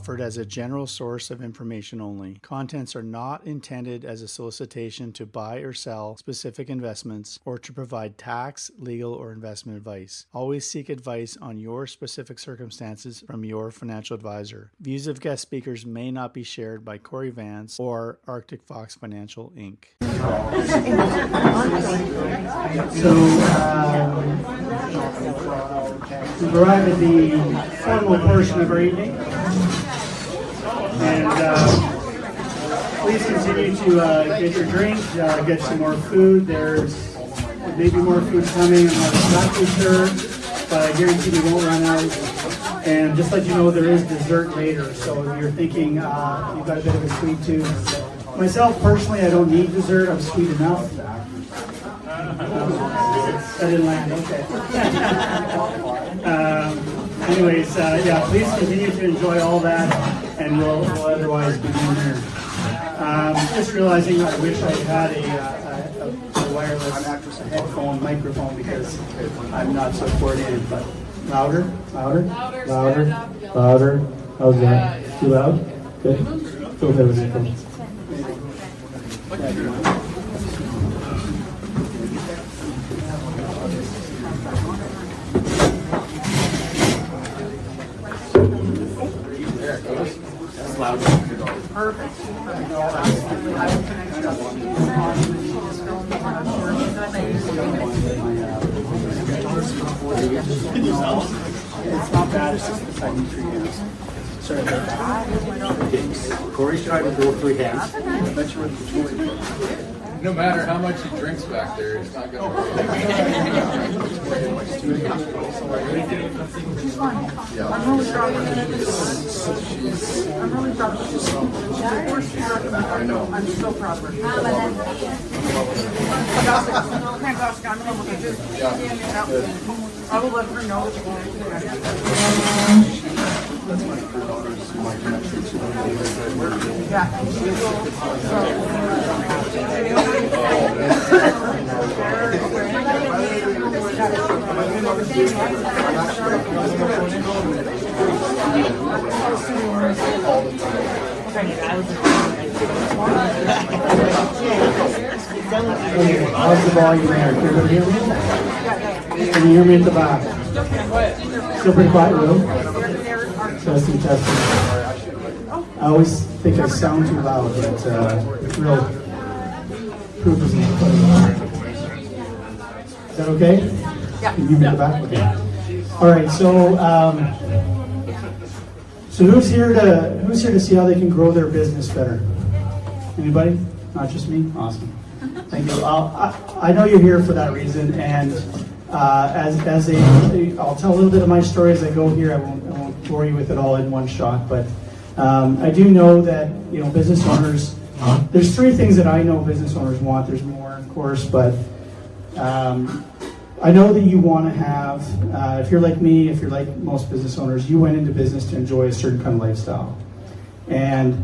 offered as a general source of information only. Contents are not intended as a solicitation to buy or sell specific investments or to provide tax, legal, or investment advice. Always seek advice on your specific circumstances from your financial advisor. Views of guest speakers may not be shared by Cory Vance or Arctic Fox Financial, Inc. So, we've arrived at the formal portion of our evening, and please continue to get your drink, get some more food. There's maybe more food coming. I'm not exactly sure, but I guarantee we won't run out. And just let you know, there is dessert later, so if you're thinking you've got a bit of a sweet tooth. Myself, personally, I don't need dessert. I'm sweet enough. I didn't land, okay. Anyways, yeah, please continue to enjoy all that, and we'll otherwise be doing here. Just realizing I wish I had a wireless headphone microphone because I'm not so coordinated, but louder. How's that? Too loud? Good? Feel better with it. Perfect. It's not bad, it's just the second 3 hands. Sorry about that. Cory's trying to go 3 hands. No matter how much he drinks back there, it's not going to work. I'm really proud of her. I know. I'm so proud of her. Fantastic. I'm going to just I will let her know that you're going to do that. That's my daughter's my connection to Yeah. How's the volume there? Can you hear me? Can you hear me at the back? Still pretty quiet, room? Testing. I always think I sound too loud, but real proof is in the pudding. Is that okay? Yeah. Can you hear me at the back? Okay. All right. So who's here to see how they can grow their business better? Anybody? Not just me? Awesome. Thank you. I know you're here for that reason, and I'll tell a little bit of my story as I go here. I won't bore you with it all in one shot, but I do know that business owners. There's 3 things that I know business owners want. There's more, of course, but I know that you want to have. If you're like me, if you're like most business owners, you went into business to enjoy a certain kind of lifestyle, and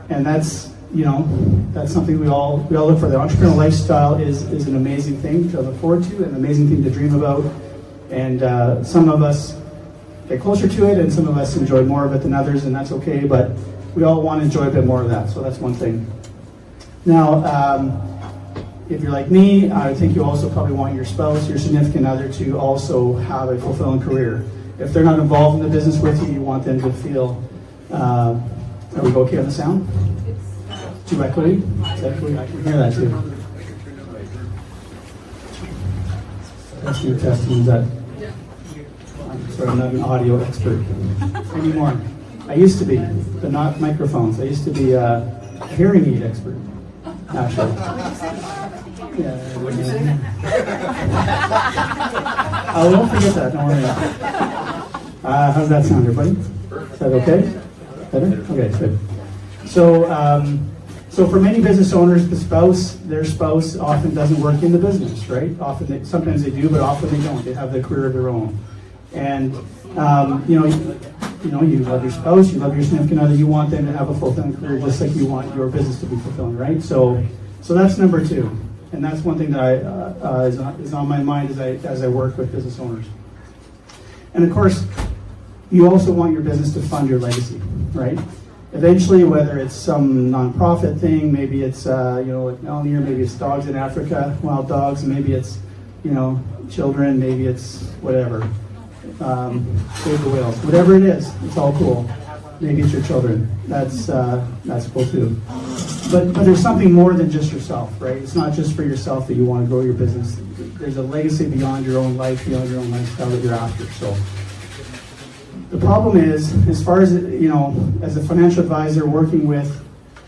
that's. That's something we all look for. The entrepreneurial lifestyle is an amazing thing to look forward to, an amazing thing to dream about. And some of us get closer to it, and some of us enjoy more of it than others, and that's okay. But we all want to enjoy a bit more of that. So that's one thing. Now, if you're like me, I think you also probably want your spouse, your significant other, to also have a fulfilling career. If they're not involved in the business with you, you want them to feel. Are we okay on the sound? Too echoey? I can hear that too. Testing that. I'm sorry, I'm not an audio expert anymore. I used to be, but not microphones. I used to be a hearing aid expert, actually. Yeah. I won't forget that. Don't worry. How does that sound, everybody? Is that okay? Better? Okay, good. So for many business owners, their spouse often doesn't work in the business, right? Sometimes they do, but often they don't. They have their career of their own. And you love your spouse, you love your significant other, you want them to have a fulfilling career just like you want your business to be fulfilling, right? So that's number 2. And that's one thing that is on my mind as I work with business owners. And of course, you also want your business to fund your legacy. right? Eventually, whether it's some nonprofit thing, maybe it's like Melanie, or maybe it's dogs in Africa, wild dogs, maybe it's children, maybe it's whatever, save the whales, whatever it is, it's all cool. Maybe it's your children. That's cool too. But there's something more than just yourself, right? It's not just for yourself that you want to grow your business. There's a legacy beyond your own life, beyond your own lifestyle that you're after. So the problem is, as far as as a financial advisor working with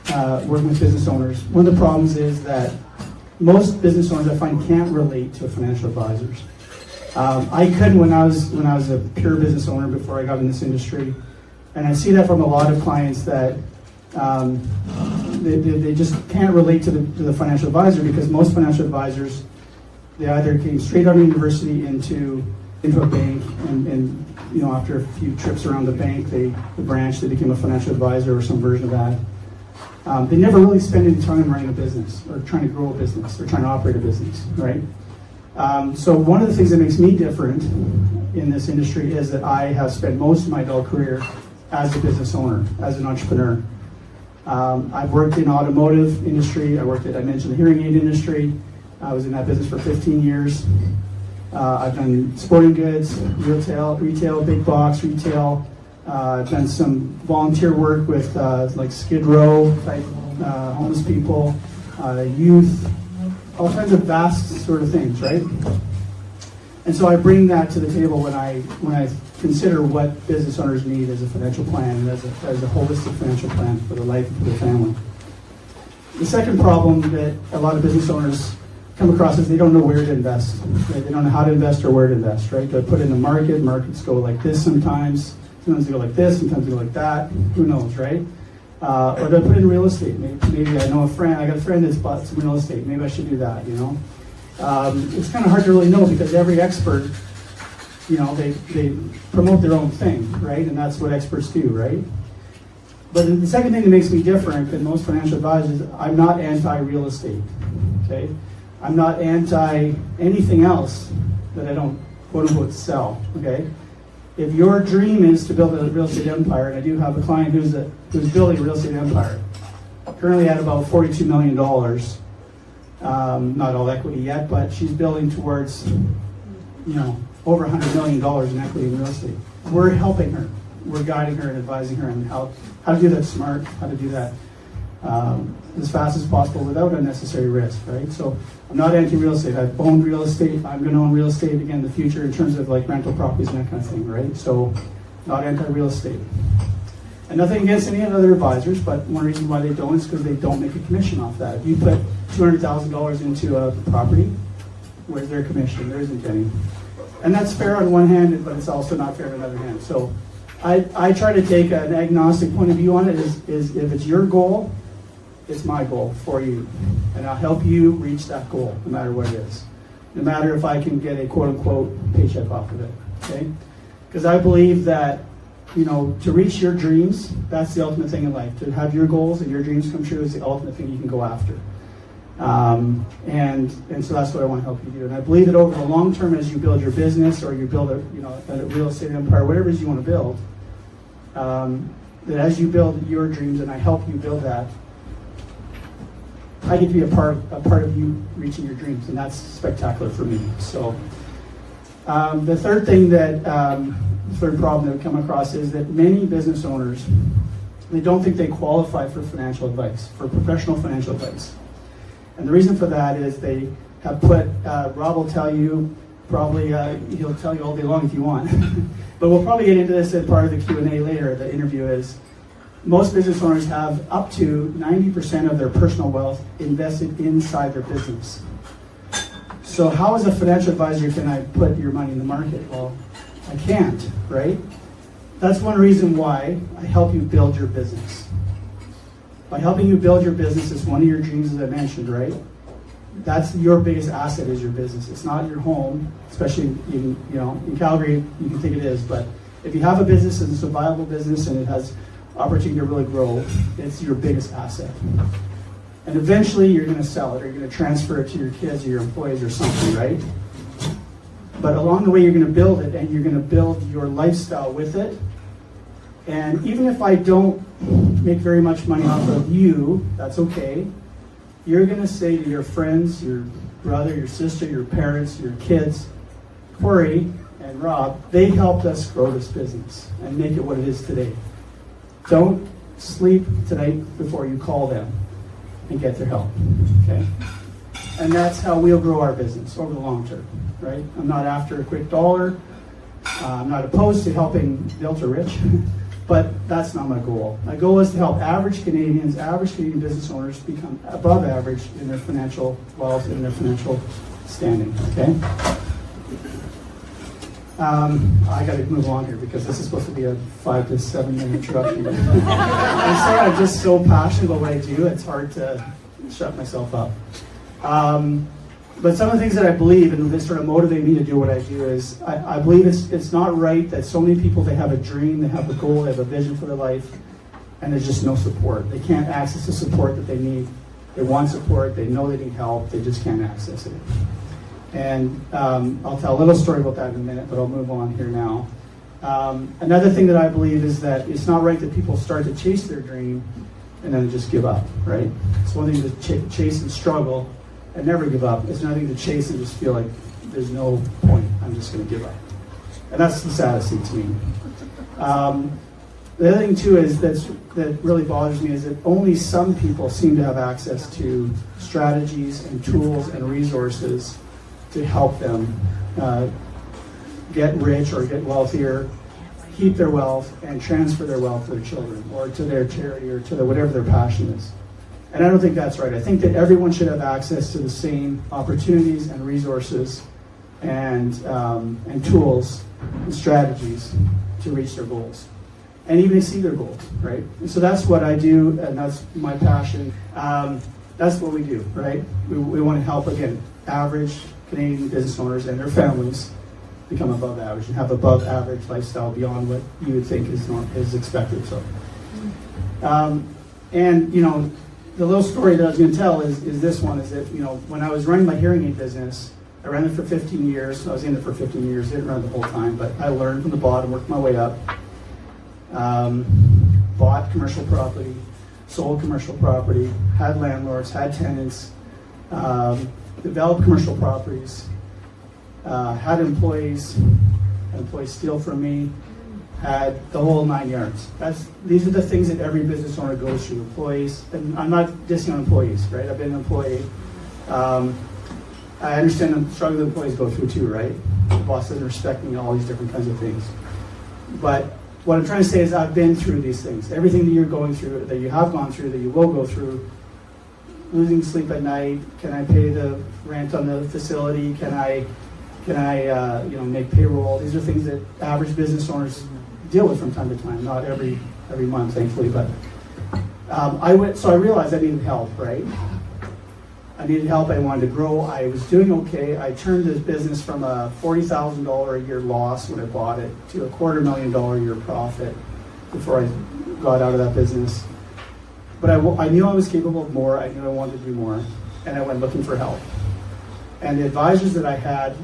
business owners, one of the problems is that most business owners I find can't relate to financial advisors. I couldn't when I was a pure business owner before I got in this industry, and I see that from a lot of clients that they just can't relate to the financial advisor, because most financial advisors, they either came straight out of university into a bank, and after a few trips around the bank, the branch, they became a financial advisor or some version of that. They never really spend any time running a business or trying to grow a business or trying to operate a business, right? So one of the things that makes me different in this industry is that I have spent most of my adult career as a business owner, as an entrepreneur. I've worked in automotive industry. I mentioned the hearing aid industry. I was in that business for 15 years. I've done sporting goods, retail, big box retail. I've done some volunteer work with like Skid Row type homeless people, youth, all kinds of vast sort of things, right? And so I bring that to the table when I consider what business owners need as a financial plan, and as a holistic financial plan for their life and for their family. The second problem that a lot of business owners come across is they don't know where to invest. Right? They don't know how to invest or where to invest, right? They put in the market. Markets go like this sometimes they go like this, sometimes they go like that. Who knows, right? Or they put in real estate. Maybe I got a friend that's bought some real estate. Maybe I should do that, It's kind of hard to really know, because every expert, they promote their own thing, right? And that's what experts do, right? But the second thing that makes me different than most financial advisors, I'm not anti-real estate, okay? I'm not anti anything else that I don't quote-unquote sell, okay? If your dream is to build a real estate empire, and I do have a client who's building a real estate empire, currently at about $42 million, not all equity yet, but she's building towards, over $100 million in equity in real estate. We're helping her. We're guiding her and advising her on how to do that smart, how to do that as fast as possible without unnecessary risk, right? So I'm not anti-real estate. I've owned real estate. I'm going to own real estate again in the future in terms of like rental properties and that kind of thing, right? So not anti-real estate. And nothing against any other advisors, but one reason why they don't is because they don't make a commission off that. If you put $200,000 into a property, where's their commission? There isn't any. And that's fair on one hand, but it's also not fair on the other hand. So I try to take an agnostic point of view on it. Is if it's your goal, it's my goal for you. And I'll help you reach that goal, no matter what it is. No matter if I can get a quote-unquote paycheck off of it, okay? Because I believe that, to reach your dreams, that's the ultimate thing in life. To have your goals and your dreams come true is the ultimate thing you can go after. And so that's what I want to help you do. And I believe that over the long term, as you build your business or you build a real estate empire, whatever it is you want to build, that as you build your dreams and I help you build that, I get to be a part of you reaching your dreams, and that's spectacular for me. So the third problem that we come across is that many business owners, they don't think they qualify for financial advice, for professional financial advice. And the reason for that is they have put, Rob will tell you, probably he'll tell you all day long if you want, but we'll probably get into this as part of the Q&A later. The interview is, most business owners have up to 90% of their personal wealth invested inside their business. So how as a financial advisor can I put your money in the market? Well, I can't, right? That's one reason why I help you build your business. By helping you build your business, it's one of your dreams, as I mentioned, right? That's your biggest asset, is your business. It's not your home, especially in Calgary, you can think it is, but if you have a business and it's a viable business and it has opportunity to really grow, it's your biggest asset. And eventually you're going to sell it, or you're going to transfer it to your kids or your employees or something, right? But along the way you're going to build it, and you're going to build your lifestyle with it, And even if I don't make very much money off of you, that's okay. You're going to say to your friends, your brother, your sister, your parents, your kids, Cory and Rob, they helped us grow this business and make it what it is today. Don't sleep tonight before you call them and get their help, okay? And that's how we'll grow our business over the long term, right? I'm not after a quick dollar. I'm not opposed to helping the ultra rich, but that's not my goal. My goal is to help average Canadians, average Canadian business owners become above average in their financial wealth and their financial standing, okay? I got to move on here because this is supposed to be a 5 to 7 minute introduction. I'm just so passionate about what I do, it's hard to shut myself up. But some of the things that I believe and that sort of motivate me to do what I do is I believe it's not right that so many people, they have a dream, they have a goal, they have a vision for their life, and there's just no support. They can't access the support that they need. They want support, they know they need help, they just can't access it. And I'll tell a little story about that in a minute, but I'll move on here now. Another thing that I believe is that it's not right that people start to chase their dream and then just give up, right? It's one thing to chase and struggle and never give up. It's another thing to chase and just feel like there's no point, I'm just going to give up. And that's the saddest thing to me. The other thing too is that really bothers me is that only some people seem to have access to strategies and tools and resources to help them get rich or get wealthier, keep their wealth, and transfer their wealth to their children or to their charity or to whatever their passion is. And I don't think that's right. I think that everyone should have access to the same opportunities and resources and tools and strategies to reach their goals and even exceed their goals, right? And so that's what I do, and that's my passion. That's what we do, right? We want to help, again, average Canadian business owners and their families become above average and have above average lifestyle beyond what you would think is expected. So, and you know, the little story that I was going to tell is this one, is that, you know, when I was running my hearing aid business, I ran it for 15 years. I was in it for 15 years, didn't run it the whole time, but I learned from the bottom, worked my way up. Bought commercial property, sold commercial property, had landlords, had tenants, developed commercial properties, had employees steal from me, had the whole 9 yards. These are the things that every business owner goes through. Employees, and I'm not dissing on employees, right? I've been an employee. I understand the struggle that employees go through too, right? The boss doesn't respect me, all these different kinds of things. But what I'm trying to say is I've been through these things. Everything that you're going through, that you have gone through, that you will go through, losing sleep at night, can I pay the rent on the facility, can I make payroll? These are things that average business owners deal with from time to time, not every month, thankfully, but I realized I needed help, right? I needed help, I wanted to grow, I was doing okay. I turned this business from a $40,000 a year loss when I bought it to a $250,000 a year profit before I got out of that business. But I knew I was capable of more, I knew I wanted to do more, and I went looking for help. And the advisors that I had,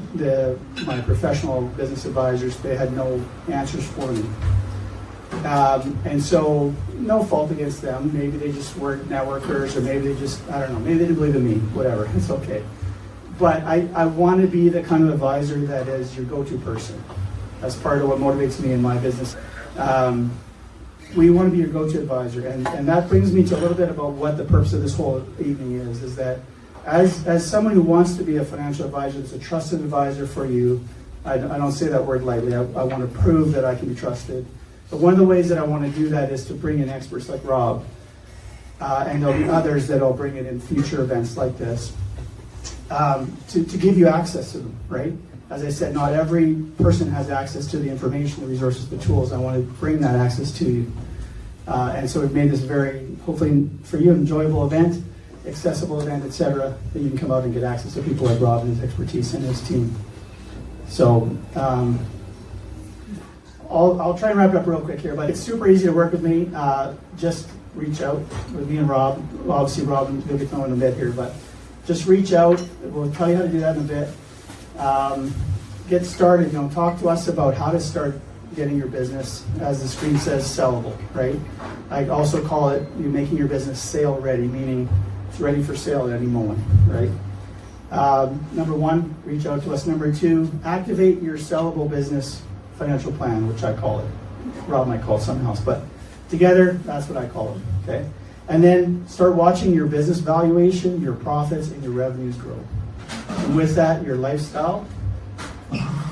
my professional business advisors, they had no answers for me. And so, no fault against them. Maybe they just weren't networkers, or maybe they just, I don't know, maybe they didn't believe in me, whatever, it's okay. But I want to be the kind of advisor that is your go-to person. That's part of what motivates me in my business. We want to be your go-to advisor. And that brings me to a little bit about what the purpose of this whole evening is that as someone who wants to be a financial advisor, that's a trusted advisor for you, I don't say that word lightly, I want to prove that I can be trusted. But one of the ways that I want to do that is to bring in experts like Rob, and there'll be others that I'll bring in future events like this, to give you access to them, right? As I said, not every person has access to the information, the resources, the tools. I want to bring that access to you. And so we've made this very, hopefully for you, enjoyable event, accessible event, etc., that you can come out and get access to people like Rob and his expertise and his team. So I'll try and wrap it up real quick here, but it's super easy to work with me. Just reach out with me and Rob. Well, obviously, Rob, you'll get to know in a bit here, but just reach out. We'll tell you how to do that in a bit. Get started. Talk to us about how to start getting your business, as the screen says, sellable, right? I also call it you making your business sale ready, meaning it's ready for sale at any moment, right? Number one, reach out to us. Number two, activate your sellable business financial plan, which I call it. Rob might call it something else, but together, that's what I call it, okay? And then start watching your business valuation, your profits, and your revenues grow. And with that, your lifestyle.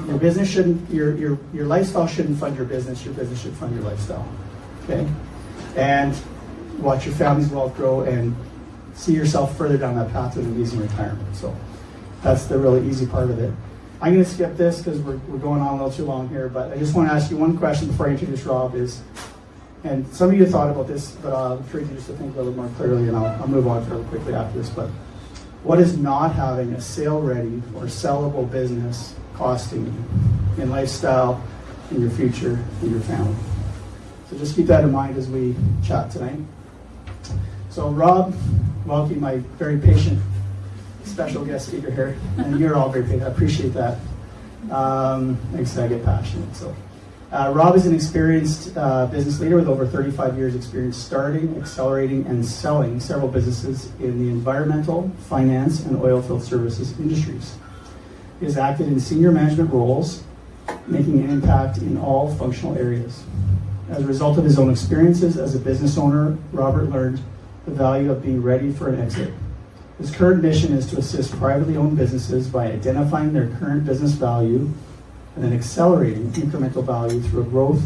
Your business shouldn't, your lifestyle shouldn't fund your business should fund your lifestyle, okay? And watch your family's wealth grow and see yourself further down that path to an amazing retirement. So that's the really easy part of it. I'm going to skip this because we're going on a little too long here, but I just want to ask you one question before I introduce Rob is, and some of you thought about this, but I'll encourage you just to think a little more clearly, and I'll move on fairly quickly after this, but what is not having a sale-ready or sellable business costing you in lifestyle, in your future, in your family? So just keep that in mind as we chat tonight. So Rob Welke, my very patient special guest speaker here, and you're all very patient. I appreciate that. Makes I get passionate. So Rob is an experienced business leader with over 35 years experience starting, accelerating, and selling several businesses in the environmental, finance, and oilfield services industries. He has acted in senior management roles, making an impact in all functional areas. As a result of his own experiences as a business owner, Robert learned the value of being ready for an exit. His current mission is to assist privately owned businesses by identifying their current business value and then accelerating incremental value through a growth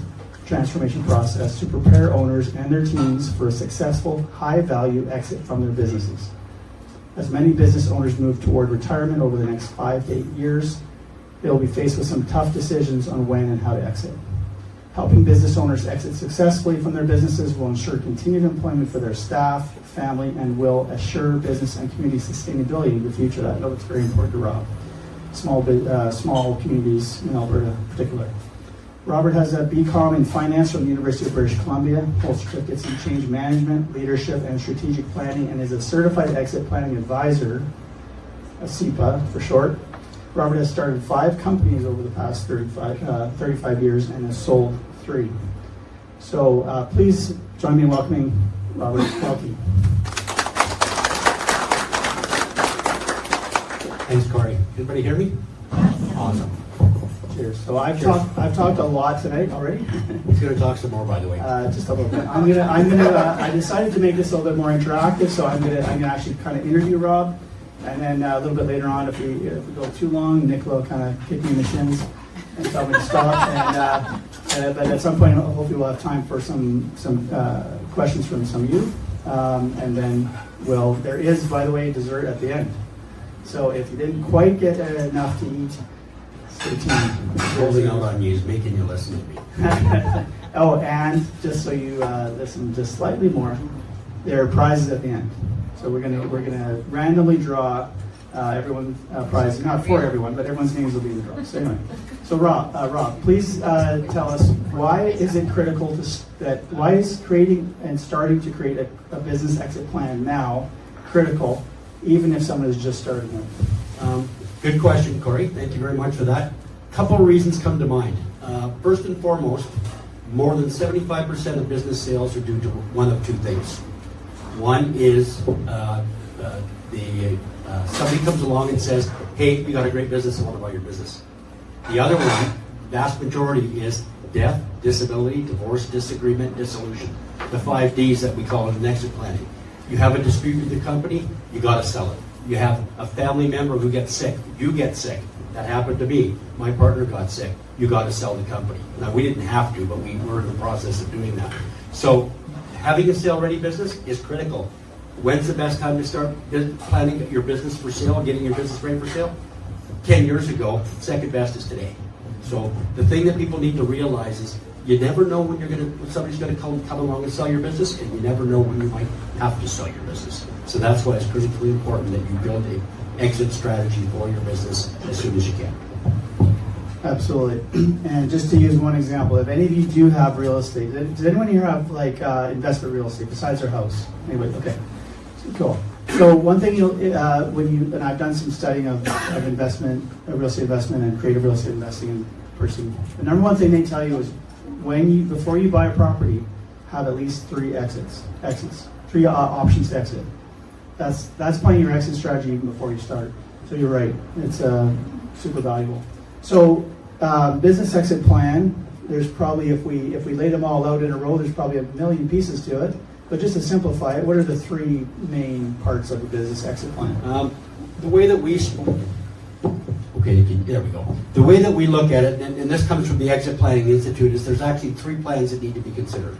transformation process to prepare owners and their teams for a successful, high-value exit from their businesses. As many business owners move toward retirement over the next 5 to 8 years, they will be faced with some tough decisions on when and how to exit. Helping business owners exit successfully from their businesses will ensure continued employment for their staff, family, and will assure business and community sustainability in the future. I know it's very important to Rob. Small communities in Alberta in particular. Robert has a BCom in finance from the University of British Columbia, holds certificates in change management, leadership, and strategic planning, and is a certified exit planning advisor, a CEPA for short. Robert has started 5 companies over the past 35 years and has sold 3. So please join me in welcoming Robert Welke. Thanks, Cory. Everybody hear me? Awesome. Cheers. So I've talked a lot tonight already. He's going to talk some more, by the way. Just a little bit. I decided to make this a little bit more interactive, so I'm gonna actually kind of interview Rob, and then a little bit later on, if we go too long, Nicola will kind of kick me in the shins and tell me to stop. And but at some point, hopefully, we'll have time for some questions from some of you, and then there is, by the way, dessert at the end. So if you didn't quite get enough to eat, stay tuned. Holding out on you is making you listen to me. Oh, and just so you listen just slightly more, there are prizes at the end. So we're gonna randomly draw everyone prize, not for everyone, but everyone's names will be in the draw. So anyway, so Rob, please tell us why is it critical why is creating and starting to create a business exit plan now critical, even if someone is just starting out? Good question, Cory. Thank you very much for that. A couple of reasons come to mind. First and foremost, more than 75% of business sales are due to one of two things. One is somebody comes along and says, hey, we got a great business, I want to buy your business. The other one, vast majority, is death, disability, divorce, disagreement, dissolution. The 5 Ds that we call it in exit planning. You have a dispute with the company, you got to sell it. You have a family member who gets sick, you get sick. That happened to me. My partner got sick. You got to sell the company. Now, we didn't have to, but we were in the process of doing that. So having a sale-ready business is critical. When's the best time to start planning your business for sale, getting your business ready for sale? 10 years ago, second best is today. So the thing that people need to realize is you never know when somebody's going to come along and sell your business, and you never know when you might have to sell your business. So that's why it's critically important that you build an exit strategy for your business as soon as you can. Absolutely. And just to use one example, if any of you do have real estate, does anyone here have investment real estate besides their house? Anyway, okay, cool. So one thing and I've done some studying of investment, real estate investment, and creative real estate investing in person. The number one thing they tell you is before you buy a property, have at least 3 three options to exit. That's playing your exit strategy even before you start. So you're right, it's super valuable. So business exit plan, there's probably, if we lay them all out in a row, there's probably a million pieces to it. But just to simplify it, what are the 3 main parts of a business exit plan? The way that we, there we go. The way that we look at it, and this comes from the Exit Planning Institute, is there's actually 3 plans that need to be considered.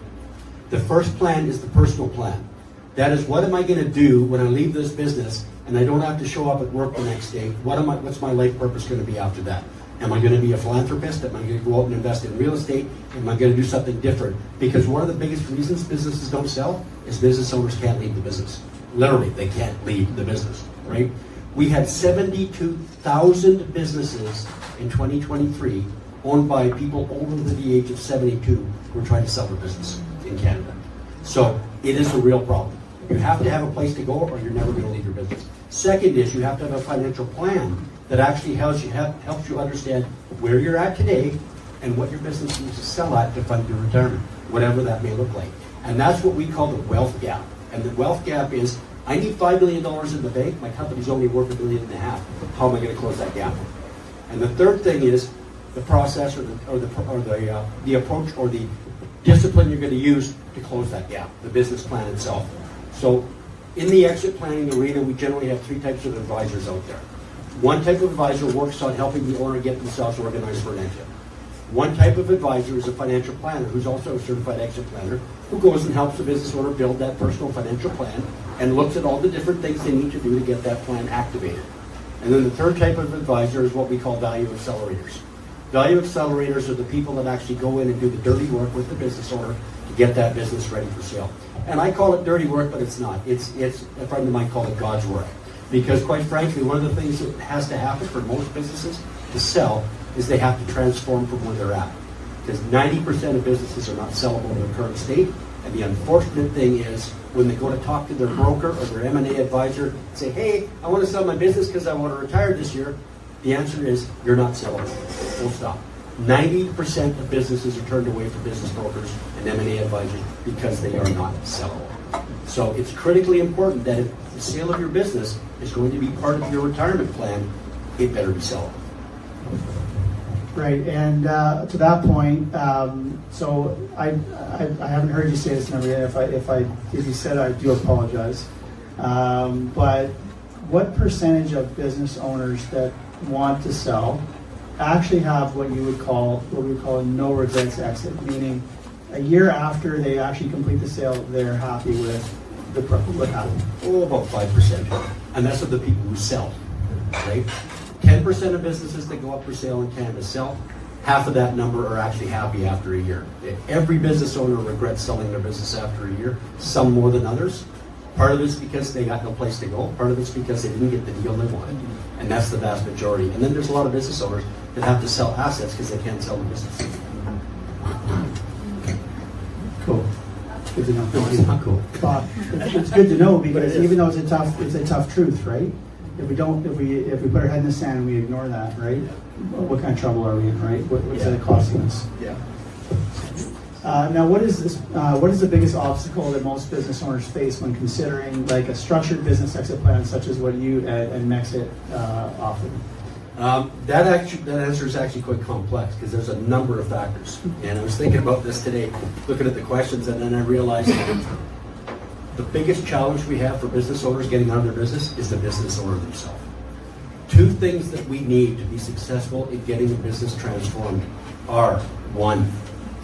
The first plan is the personal plan. That is, what am I going to do when I leave this business and I don't have to show up at work the next day? What's my life purpose going to be after that? Am I going to be a philanthropist? Am I going to go out and invest in real estate? Am I going to do something different? Because one of the biggest reasons businesses don't sell is business owners can't leave the business. Literally, they can't leave the business, right? We had 72,000 businesses in 2023 owned by people over the age of 72 who are trying to sell their business in Canada. So it is a real problem. You have to have a place to go or you're never going to leave your business. Second is you have to have a financial plan that actually helps you understand where you're at today and what your business needs to sell at to fund your retirement, whatever that may look like. And that's what we call the wealth gap. And the wealth gap is, I need $5 million in the bank, my company's only worth $1.5 million. How am I going to close that gap? And the third thing is the process or the approach or the discipline you're going to use to close that gap, the business plan itself. So in the exit planning arena, we generally have 3 types of advisors out there. One type of advisor works on helping the owner get themselves organized for an exit. One type of advisor is a financial planner who's also a certified exit planner who goes and helps the business owner build that personal financial plan and looks at all the different things they need to do to get that plan activated. And then the third type of advisor is what we call value accelerators. Value accelerators are the people that actually go in and do the dirty work with the business owner to get that business ready for sale. And I call it dirty work, but it's not. It's a friend of mine called it God's work. Because quite frankly, one of the things that has to happen for most businesses to sell is they have to transform from where they're at. Because 90% of businesses are not sellable in their current state. And the unfortunate thing is when they go to talk to their broker or their M&A advisor and say, hey, I want to sell my business because I want to retire this year, the answer is you're not sellable. Full stop. 90% of businesses are turned away from business brokers and M&A advisors because they are not sellable. So it's critically important that if the sale of your business is going to be part of your retirement plan, it better be sellable. Right, and to that point, so I haven't heard you say this number yet. If you said, I do apologize. But what percentage of business owners that want to sell actually have what we would call a no regrets exit, meaning a year after they actually complete the sale, they're happy with what happened? Oh, about 5%. And that's of the people who sell, right? 10% of businesses that go up for sale in Canada sell. Half of that number are actually happy after a year. Every business owner regrets selling their business after a year, some more than others. Part of it's because they got no place to go. Part of it's because they didn't get the deal they wanted. And that's the vast majority. And then there's a lot of business owners that have to sell assets because they can't sell the business. Cool. Good to know. No, it's not cool. It's good to know because even though it's a tough truth, right? If we put our head in the sand and we ignore that, right? What kind of trouble are we in, right? What's that costing us? Yeah. Now, what is this? What is the biggest obstacle that most business owners face when considering like a structured business exit plan, such as what you and Mexit offer? That answer is actually quite complex because there's a number of factors. And I was thinking about this today, looking at the questions, and then I realized that the biggest challenge we have for business owners getting out of their business is the business owner themselves. 2 things that we need to be successful in getting a business transformed are, 1,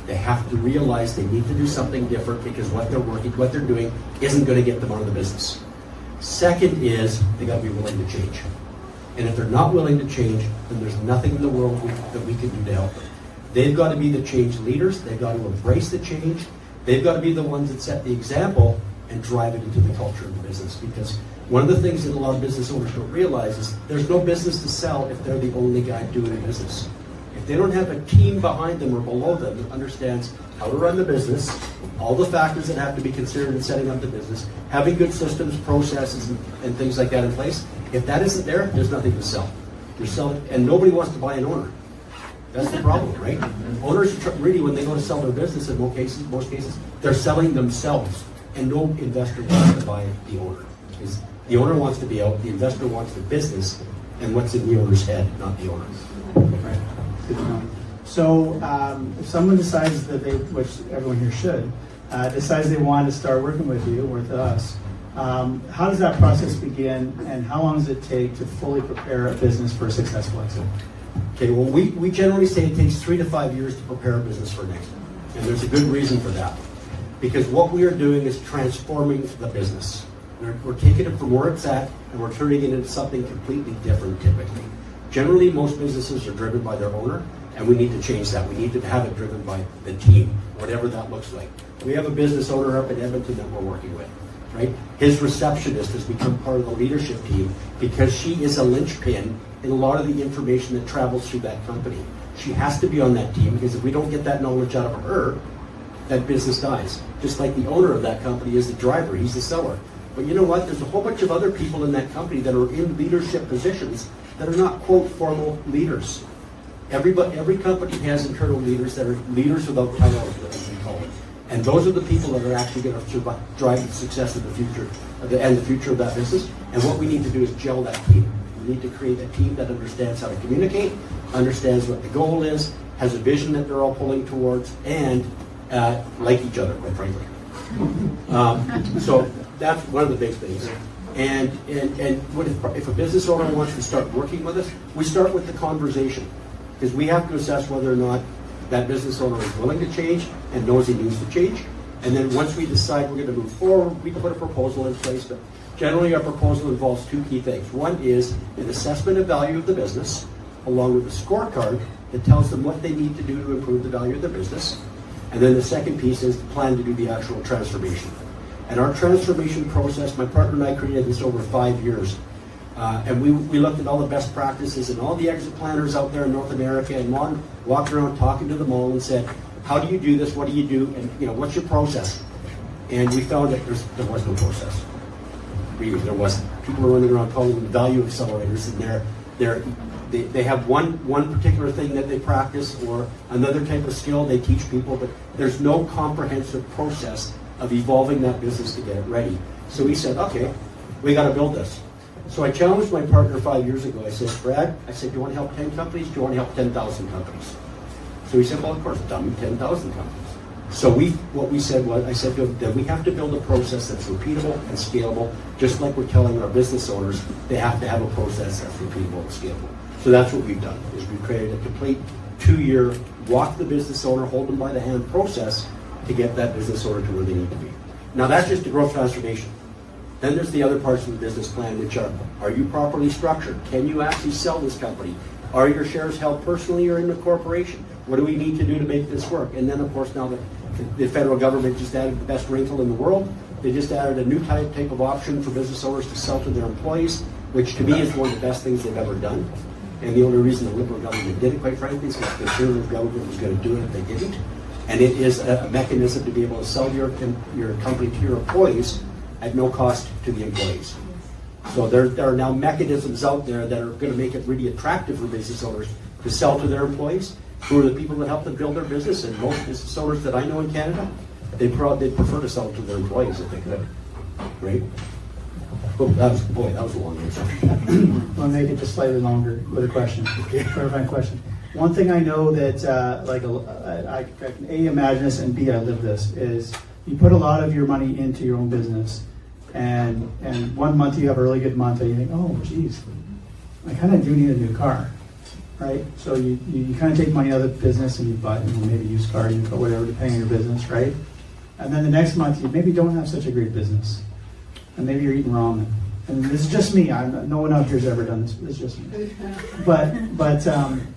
they have to realize they need to do something different because what they're doing isn't going to get them out of the business. Second is they got to be willing to change. And if they're not willing to change, then there's nothing in the world that we can do to help them. They've got to be the change leaders. They've got to embrace the change. They've got to be the ones that set the example and drive it into the culture of the business. Because one of the things that a lot of business owners don't realize is there's no business to sell if they're the only guy doing the business. If they don't have a team behind them or below them that understands how to run the business, all the factors that have to be considered in setting up the business, having good systems, processes, and things like that in place, if that isn't there, there's nothing to sell. You're selling, and nobody wants to buy an owner. That's the problem, right? Owners really, when they go to sell their business, in most cases, they're selling themselves, and no investor wants to buy the owner. Because the owner wants to be out, the investor wants the business, and what's in the owner's head, not the owner. Right. Good to know. So if someone decides that they, which everyone here should, decides they want to start working with you, with us, how does that process begin, and how long does it take to fully prepare a business for a successful exit? Okay, well, we generally say it takes 3 to 5 years to prepare a business for an exit. And there's a good reason for that. Because what we are doing is transforming the business. We're taking it from where it's at, and we're turning it into something completely different typically. Generally, most businesses are driven by their owner, and we need to change that. We need to have it driven by the team, whatever that looks like. We have a business owner up in Edmonton that we're working with, right? His receptionist has become part of the leadership team because she is a linchpin in a lot of the information that travels through that company. She has to be on that team because if we don't get that knowledge out of her, that business dies. Just like the owner of that company is the driver, he's the seller. But you know what? There's a whole bunch of other people in that company that are in leadership positions that are not, quote, formal leaders. Every company has internal leaders that are leaders without titles, as we call it. And those are the people that are actually going to drive the success of the future, and the future of that business. And what we need to do is gel that team. We need to create a team that understands how to communicate, understands what the goal is, has a vision that they're all pulling towards, and like each other, quite frankly. So that's one of the big things. And if a business owner wants to start working with us, we start with the conversation. Because we have to assess whether or not that business owner is willing to change and knows he needs to change. And then once we decide we're going to move forward, we can put a proposal in place. But generally our proposal involves 2 key things. One is an assessment of value of the business, along with a scorecard that tells them what they need to do to improve the value of their business. And then the second piece is the plan to do the actual transformation. And our transformation process, my partner and I created this over 5 years. And we looked at all the best practices and all the exit planners out there in North America and walked around talking to them all and said, how do you do this? What do you do? And what's your process? And we found that there was no process. Really, there wasn't. People were running around calling them value accelerators, and they have one particular thing that they practice or another type of skill they teach people, but there's no comprehensive process of evolving that business to get it ready. So we said, okay, we got to build this. So I challenged my partner 5 years ago. I said, Brad, do you want to help 10 companies? Do you want to help 10,000 companies? So he said, well, of course, done 10,000 companies. So what we said was, I said to him, that we have to build a process that's repeatable and scalable, just like we're telling our business owners they have to have a process that's repeatable and scalable. So that's what we've done, is we've created a complete 2-year walk the business owner, hold them by the hand process to get that business owner to where they need to be. Now that's just the growth transformation. Then there's the other parts of the business plan, which are you properly structured? Can you actually sell this company? Are your shares held personally or in the corporation? What do we need to do to make this work? And then, of course, now the federal government just added the best wrinkle in the world. They just added a new type of option for business owners to sell to their employees, which to me is one of the best things they've ever done. And the only reason the Liberal government did it, quite frankly, is because the Conservative government was going to do it if they didn't. And it is a mechanism to be able to sell your company to your employees at no cost to the employees. So there are now mechanisms out there that are going to make it really attractive for business owners to sell to their employees, who are the people that help them build their business. And most business owners that I know in Canada, they'd prefer to sell to their employees if they could. Right? Oh, that was a long answer. I'll make it just slightly longer with a question. Clarifying question. One thing I know that I can A, imagine this, and B, I live this, is you put a lot of your money into your own business, and 1 month you have a really good month, and you think, oh, geez, I kind of do need a new car, right? So you kind of take money out of the business and you buy maybe a used car, you put whatever, depending on your business, right? And then the next month you maybe don't have such a great business, and maybe you're eating ramen. And this is just me. No one out here has ever done this. It's just me. But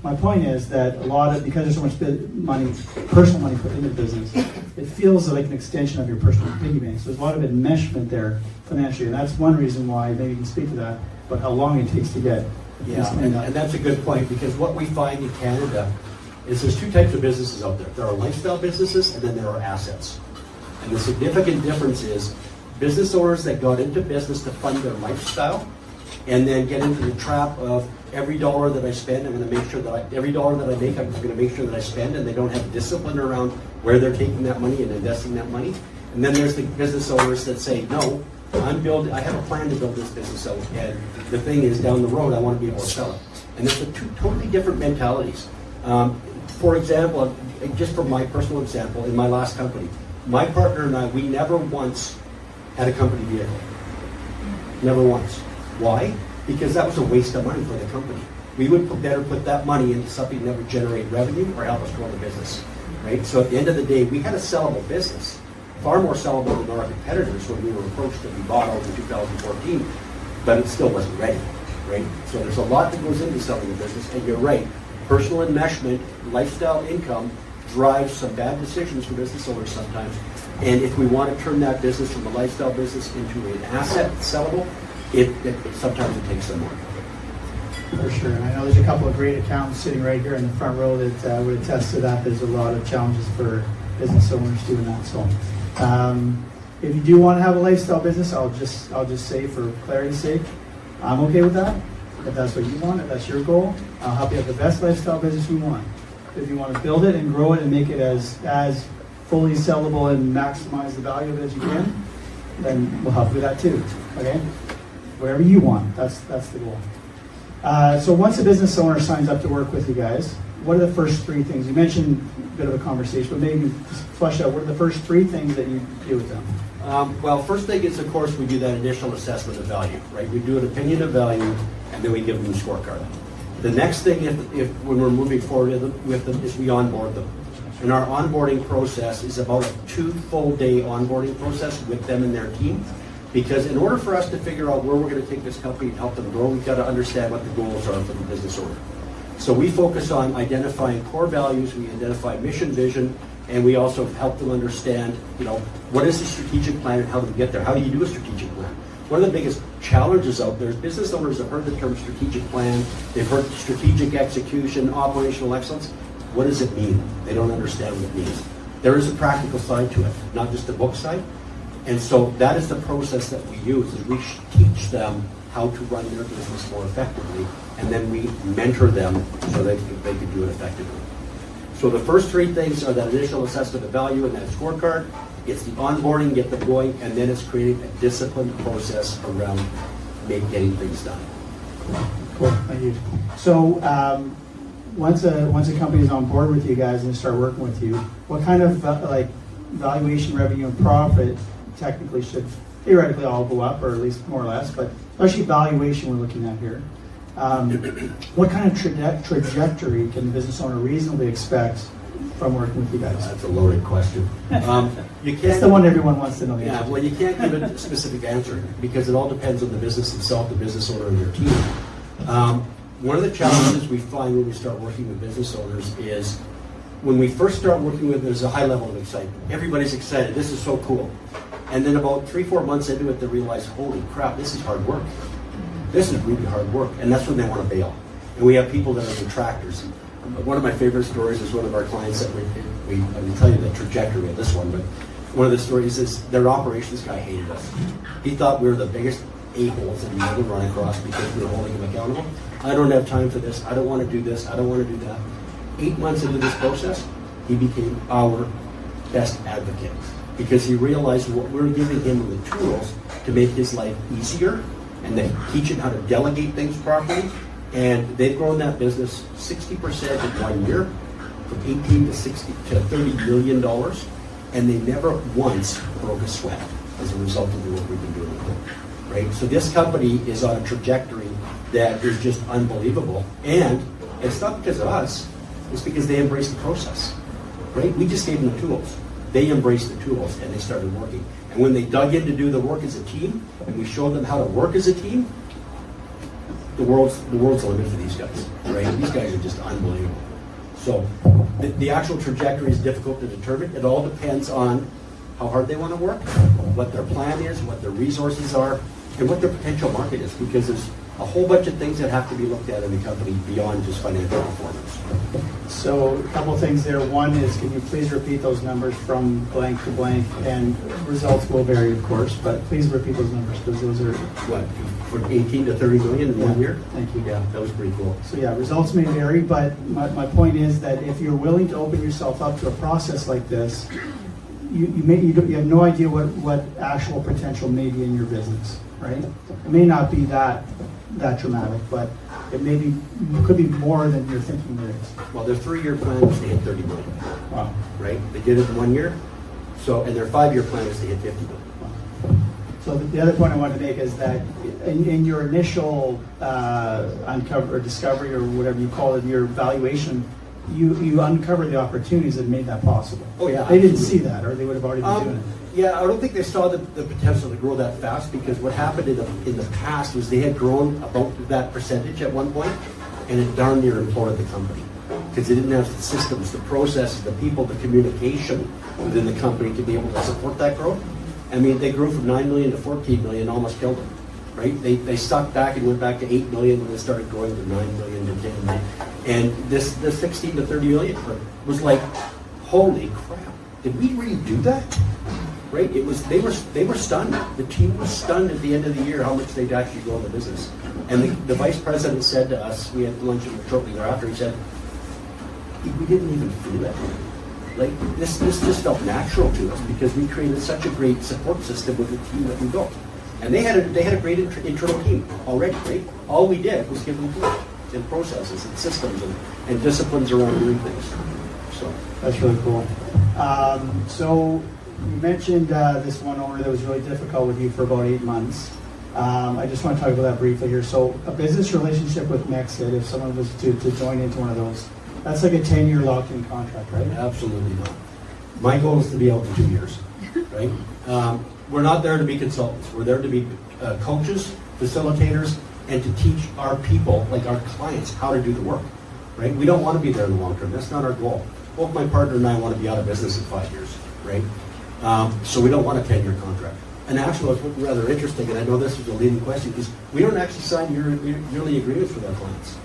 my point is that because there's so much money, personal money put into the business, it feels like an extension of your personal piggy bank. So there's a lot of enmeshment there financially, and that's one reason why maybe you can speak to that. But how long it takes to get this and that's a good point, because what we find in Canada is there's 2 types of businesses out there. There are lifestyle businesses, and then there are assets. And the significant difference is business owners that got into business to fund their lifestyle and then get into the trap of every dollar that I spend, I'm going to make sure that every dollar that I make, I'm going to make sure that I spend, and they don't have discipline around where they're taking that money and investing that money. And then there's the business owners that say, no, I have a plan to build this business out, and the thing is, down the road, I want to be able to sell it. And there's the two totally different mentalities. For example, just for my personal example, in my last company, my partner and I, we never once had a company vehicle. Never once. Why? Because that was a waste of money for the company. We would better put that money into something that would generate revenue or help us grow the business, right? So at the end of the day, we had a sellable business, far more sellable than our competitors when we were approached that we bought out in 2014, but it still wasn't ready, right? So there's a lot that goes into selling a business, and you're right. Personal enmeshment, lifestyle income drives some bad decisions for business owners sometimes. And if we want to turn that business from a lifestyle business into an asset that's sellable, sometimes it takes some work. For sure. And I know there's a couple of great accountants sitting right here in the front row that would attest to that. There's a lot of challenges for business owners doing that. So if you do want to have a lifestyle business, I'll just say for clarity's sake, I'm okay with that. If that's what you want, if that's your goal, I'll help you have the best lifestyle business you want. If you want to build it and grow it and make it as fully sellable and maximize the value of it as you can, then we'll help you with that too. Okay? Whatever you want, that's the goal. So once a business owner signs up to work with you guys, what are the first three things? You mentioned a bit of a conversation, but maybe just flesh out, what are the first three things that you do with them? Well, first thing is, of course, we do that initial assessment of value, right? We do an opinion of value, and then we give them a scorecard. The next thing, if when we're moving forward with them, is we onboard them. And our onboarding process is about a 2 full day onboarding process with them and their team. Because in order for us to figure out where we're going to take this company and help them grow, we've got to understand what the goals are for the business owner. So we focus on identifying core values, we identify mission, vision, and we also help them understand, what is the strategic plan and how do we get there? How do you do a strategic plan? One of the biggest challenges out there is business owners have heard the term strategic plan, they've heard strategic execution, operational excellence. What does it mean? They don't understand what it means. There is a practical side to it, not just a book side. And so that is the process that we use, is we teach them how to run their business more effectively, and then we mentor them so they can do it effectively. So the first three things are that initial assessment of value and that scorecard. It's the onboarding, get them going, and then it's creating a disciplined process around getting things done. Cool, thank you. So once a company is on board with you guys and they start working with you, what kind of valuation, revenue, and profit technically should theoretically all go up, or at least more or less, but especially valuation we're looking at here. What kind of trajectory can the business owner reasonably expect from working with you guys? That's a loaded question. It's the one everyone wants to know the answer to. Well, you can't give a specific answer because it all depends on the business itself, the business owner, and their team. One of the challenges we find when we start working with business owners is when we first start working with them, there's a high level of excitement. Everybody's excited. This is so cool. And then about 3-4 months into it, they realize, holy crap, this is hard work. This is really hard work. And that's when they want to bail. And we have people that are detractors. One of my favorite stories is one of our clients that I will tell you the trajectory of this one, but one of the stories is their operations guy hated us. He thought we were the biggest a-holes that he ever run across because we were holding him accountable. I don't have time for this. I don't want to do this. I don't want to do that. 8 months into this process, he became our best advocate because he realized what we're giving him the tools to make his life easier and then teach him how to delegate things properly. And they've grown that business 60% in 1 year, from 18 to 60 to $30 million, and they never once broke a sweat as a result of the work we've been doing with them. Right? So this company is on a trajectory that is just unbelievable, and it's not because of us; it's because they embraced the process. Right? We just gave them the tools. They embraced the tools, and they started working. And when they dug in to do the work as a team, and we showed them how to work as a team, the world's the limit for these guys, right? These guys are just unbelievable. So the actual trajectory is difficult to determine. It all depends on how hard they want to work, what their plan is, what their resources are, and what their potential market is. Because a whole bunch of things that have to be looked at in the company beyond just financial performance. So a couple of things there. One is, can you please repeat those numbers from blank to blank? And results will vary, of course, but please repeat those numbers because those are... What, from 18 to 30 million in 1 year? Thank you. Yeah, that was pretty cool. So yeah, results may vary, but my point is that if you're willing to open yourself up to a process like this, you have no idea what actual potential may be in your business, right? It may not be that dramatic, but it could be more than you're thinking there is. Well, their 3-year plan was to hit 30 million, Wow. right? They did it in 1 year. So, and their 5-year plan is to hit 50 million. So the other point I wanted to make is that in your initial uncover or discovery or whatever you call it, your valuation, you uncovered the opportunities that made that possible. Oh, yeah, They didn't absolutely. see that, or they would have already been doing it. Yeah, I don't think they saw the potential to grow that fast, because what happened in the past was they had grown about that percentage at one point, and it darn near imploded the company because they didn't have the systems, the processes, the people, the communication within the company to be able to support that growth. I mean, they grew from 9 million to 14 million, almost killed them, right? They stuck back and went back to 8 million when they started growing to 9 million to 10 million. And the 16 to 30 million was like, holy crap, did we really do that? Right? It was they were stunned. The team was stunned at the end of the year how much they'd actually grown the business. And the vice president said to us, we had lunch shortly thereafter, he said, we didn't even feel it. Like this just felt natural to us because we created such a great support system with the team that we built. And they had a great internal team already, right? All we did was give them tools and processes and systems and disciplines around doing things. So That's really cool. So you mentioned this one owner that was really difficult with you for about 8 months. I just want to talk about that briefly here. So a business relationship with Mexit, if someone was to join into one of those, that's like a 10-year locked-in contract, right? absolutely not. My goal is to be out in 2 years, right? We're not there to be consultants. We're there to be coaches, facilitators, and to teach our people, like our clients, how to do the work, right? We don't want to be there in the long term. That's not our goal. Both my partner and I want to be out of business in 5 years, right? So we don't want a 10-year contract. And actually, what's rather interesting, and I know this is a leading question, is we don't actually sign yearly agreements with our clients.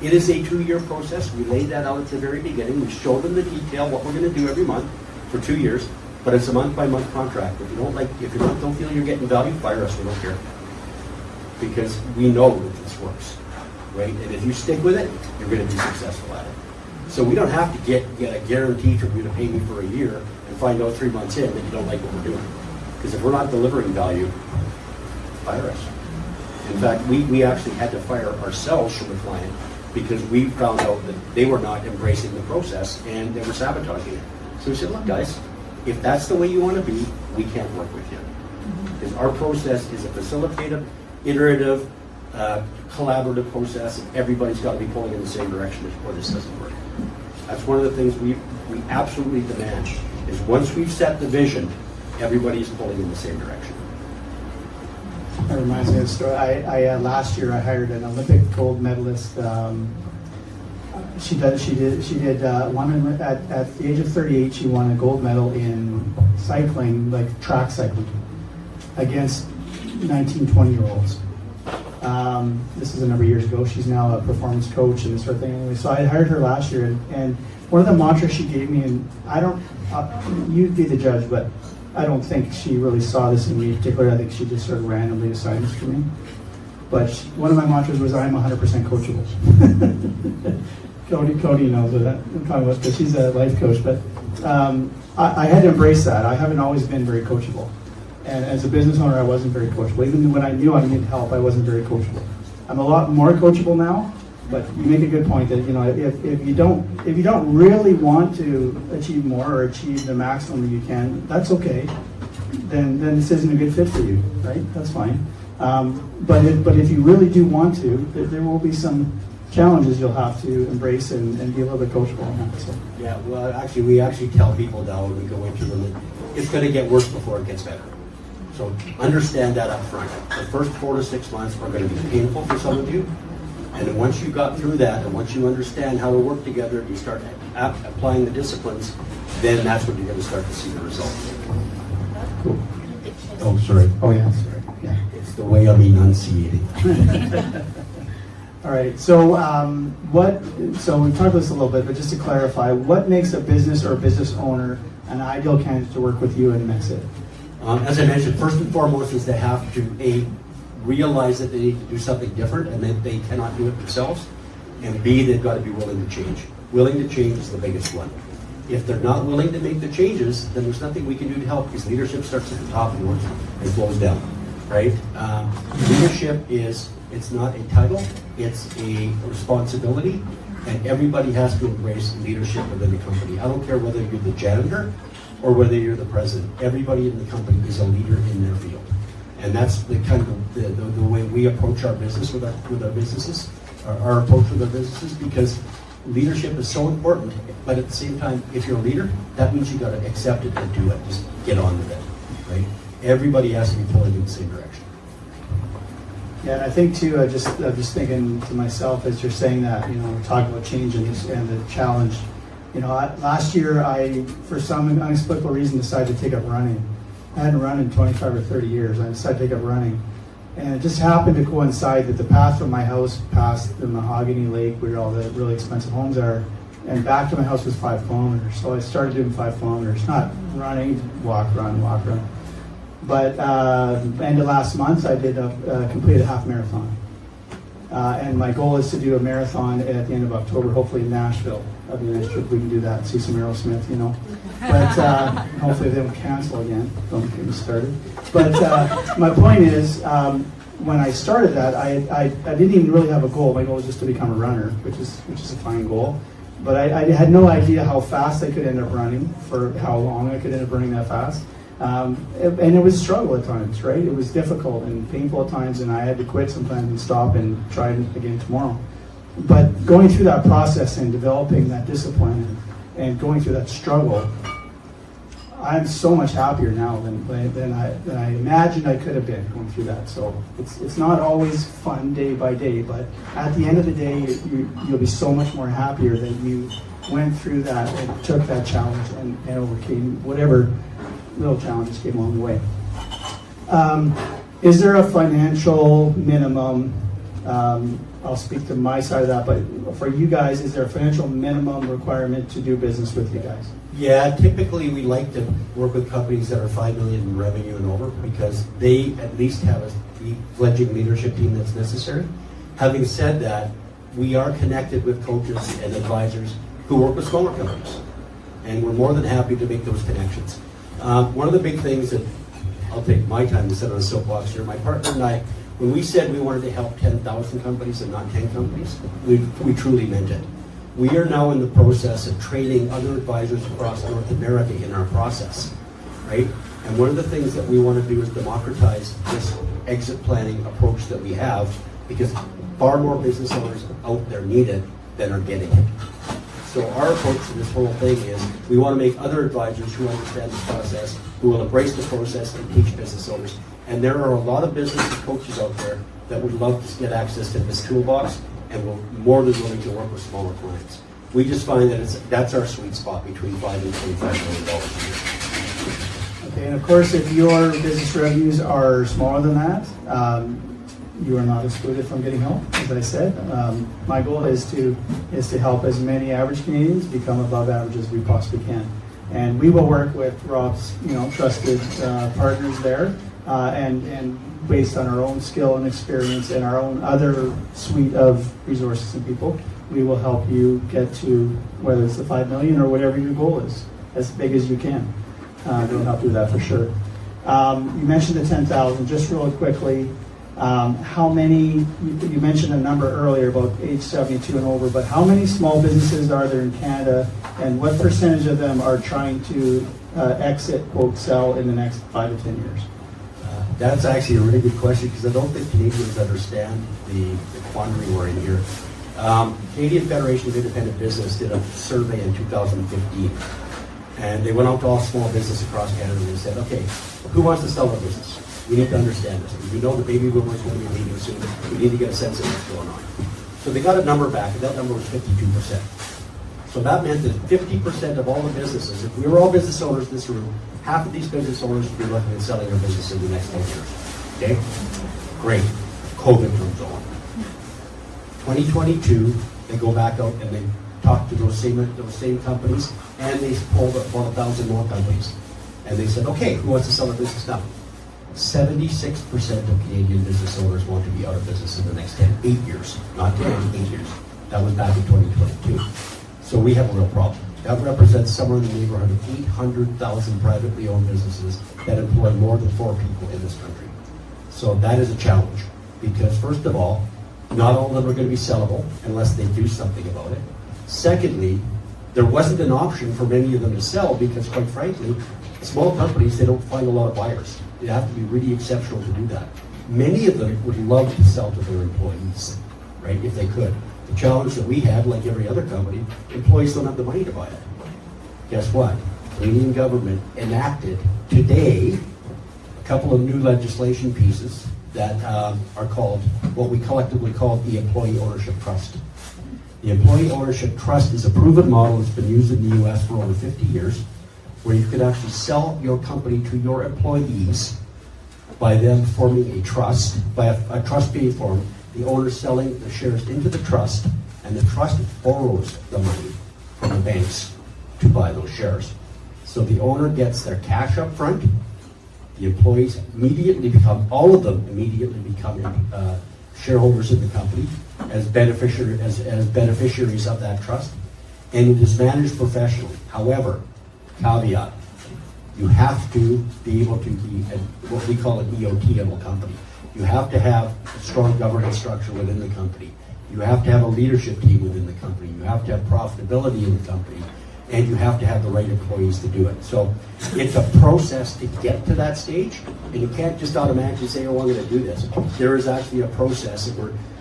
It is a 2-year process. We laid that out at the very beginning. We showed them the detail, what we're going to do every month for 2 years, but it's a month-by-month contract. If you don't feel you're getting value, fire us. We don't care, because we know that this works, right? And if you stick with it, you're going to be successful at it. So we don't have to get a guarantee from you to pay me for a year and find out 3 months in that you don't like what we're doing. Because if we're not delivering value, fire us. In fact, we actually had to fire ourselves from the client because we found out that they were not embracing the process and they were sabotaging it. So we said, look guys, if that's the way you want to be, we can't work with you. Because our process is a facilitative, iterative, collaborative process, and everybody's got to be pulling in the same direction or this doesn't work. That's one of the things we absolutely demand, is once we've set the vision, everybody's pulling in the same direction. That reminds me of a story. Last year I hired an Olympic gold medalist. She did one at the age of 38. She won a gold medal in cycling, like track cycling, against 19, 20-year-olds. This is a number of years ago. She's now a performance coach and this sort of thing. Anyway, so I hired her last year, and one of the mantras she gave me, and I don't, you'd be the judge, but I don't think she really saw this in me in particular. I think she just sort of randomly decided this for me. But one of my mantras was, I'm 100% coachable. Cody knows what I'm talking about, because she's a life coach. But I had to embrace that. I haven't always been very coachable. And as a business owner, I wasn't very coachable. Even when I knew I needed help, I wasn't very coachable. I'm a lot more coachable now, but you make a good point that, if you don't really want to achieve more or achieve the maximum that you can, that's okay. Then this isn't a good fit for you, right? That's fine. But if you really do want to, there will be some challenges you'll have to embrace and be a little bit coachable on that. So. Yeah, well, actually, we tell people now when we go into them that it's going to get worse before it gets better. So understand that up front. The first 4 to 6 months are going to be painful for some of you. And then once you got through that, and once you understand how to work together, and you start applying the disciplines, then that's when you're going to start to see the results. Cool. Oh, sorry. Oh, yeah, sorry. Yeah. the way I'm enunciating. All right, so so we've talked about this a little bit, but just to clarify, what makes a business or a business owner an ideal candidate to work with you and Mexit? As I mentioned, first and foremost is they have to, realize that they need to do something different and that they cannot do it themselves. And B, they've got to be willing to change. Willing to change is the biggest one. If they're not willing to make the changes, then there's nothing we can do to help, because leadership starts at the top and works and flows down, right? Leadership it's not a title, it's a responsibility, and everybody has to embrace leadership within the company. I don't care whether you're the janitor or whether you're the president. Everybody in the company is a leader in their field. And that's the kind of the way we approach our business with our businesses, our approach with our businesses, because leadership is so important. But at the same time, if you're a leader, that means you got to accept it and do it. Just get on with it, right? Everybody has to be pulling in the same direction. Yeah, and I think too, I'm just thinking to myself as you're saying that, we're talking about change and the challenge. Last year for some inexplicable reason, decided to take up running. I hadn't run in 25 or 30 years. I decided to take up running. And it just happened to coincide that the path from my house past the Mahogany Lake, where all the really expensive homes are, and back to my house was 5 kilometers. So I started doing 5 kilometers, not running, walk, run. But end of last month, I did complete a half marathon. And my goal is to do a marathon at the end of October, hopefully in Nashville. That'd be nice if we can do that, see some Aerosmith, But hopefully they don't cancel again. Don't get me started. But my point is, when I started that, I didn't even really have a goal. My goal was just to become a runner, which is a fine goal. But I had no idea how fast I could end up running, for how long I could end up running that fast. And it was a struggle at times, right? It was difficult and painful at times, and I had to quit sometimes and stop and try it again tomorrow. But going through that process and developing that discipline and going through that struggle, I'm so much happier now than I imagined I could have been going through that. So it's not always fun day by day, but at the end of the day, you'll be so much more happier that you went through that and took that challenge and overcame whatever little challenges came along the way. Is there a financial minimum? I'll speak to my side of that, but for you guys, is there a financial minimum requirement to do business with you guys? Yeah, typically we like to work with companies that are $5 million in revenue and over, because they at least have a fledgling leadership team that's necessary. Having said that, we are connected with coaches and advisors who work with smaller companies, and we're more than happy to make those connections. One of the big things that I'll take my time to sit on a soapbox here, my partner and I, when we said we wanted to help 10,000 companies and not 10 companies, we truly meant it. We are now in the process of training other advisors across North America in our process, right? And one of the things that we want to do is democratize this exit planning approach that we have, because far more business owners out there need it than are getting it. So our approach to this whole thing is we want to make other advisors who understand the process, who will embrace the process and teach business owners. And there are a lot of business coaches out there that would love to get access to this toolbox, and we're more than willing to work with smaller clients. We just find that that's our sweet spot, between $5 and $25 million a year. Okay, and of course, if your business revenues are smaller than that, you are not excluded from getting help. As I said, my goal is to help as many average Canadians become above average as we possibly can, and we will work with Rob's trusted partners there, and based on our own skill and experience and our own other suite of resources and people, we will help you get to whether it's the 5 million or whatever your goal is, as big as you can. We'll help you with that for sure. You mentioned the 10,000. Just really quickly. How many, you mentioned a number earlier about age 72 and over, but how many small businesses are there in Canada, and what percentage of them are trying to exit, quote, sell in the next 5 to 10 years? That's actually a really good question, because I don't think Canadians understand the quandary we're in here. Canadian Federation of Independent Business did a survey in 2015, and they went out to all small business across Canada and they said, okay, who wants to sell their business? We need to understand this. We know the baby boomers will be leaving soon. We need to get a sense of what's going on. So they got a number back, and that number was 52%. So that meant that 50% of all the businesses, if we were all business owners in this room, half of these business owners would be looking at selling their business in the next 10 years. Okay? Great. COVID comes on. 2022, they go back out and they talk to those same companies, and they pulled about 1,000 more companies. And they said, okay, who wants to sell their business now? 76% of Canadian business owners want to be out of business in the next 8 years. Not 10, 8 years. That was back in 2022. So we have a real problem. That represents somewhere in the neighborhood of 800,000 privately owned businesses that employ more than 4 people in this country. So that is a challenge, because first of all, not all of them are going to be sellable unless they do something about it. Secondly, there wasn't an option for many of them to sell because, quite frankly, small companies, they don't find a lot of buyers. You have to be really exceptional to do that. Many of them would love to sell to their employees, right, if they could. The challenge that we had, like every other company, employees don't have the money to buy it. Guess what? The Canadian government enacted today a couple of new legislation pieces that are called, what we collectively call the Employee Ownership Trust. The Employee Ownership Trust is a proven model that's been used in the U.S. for over 50 years, where you could actually sell your company to your employees by them forming a trust, by a trust being formed, the owner selling the shares into the trust, and the trust borrows the money from the banks to buy those shares. So the owner gets their cash up front, the employees immediately become, all of them immediately become shareholders in the company as beneficiaries of that trust, and it is managed professionally. However, caveat, you have to be able to be what we call an EOT-able company. You have to have a strong governance structure within the company. You have to have a leadership team within the company. You have to have profitability in the company. And you have to have the right employees to do it. So it's a process to get to that stage, and you can't just automatically say, oh, I'm going to do this. There is actually a process, and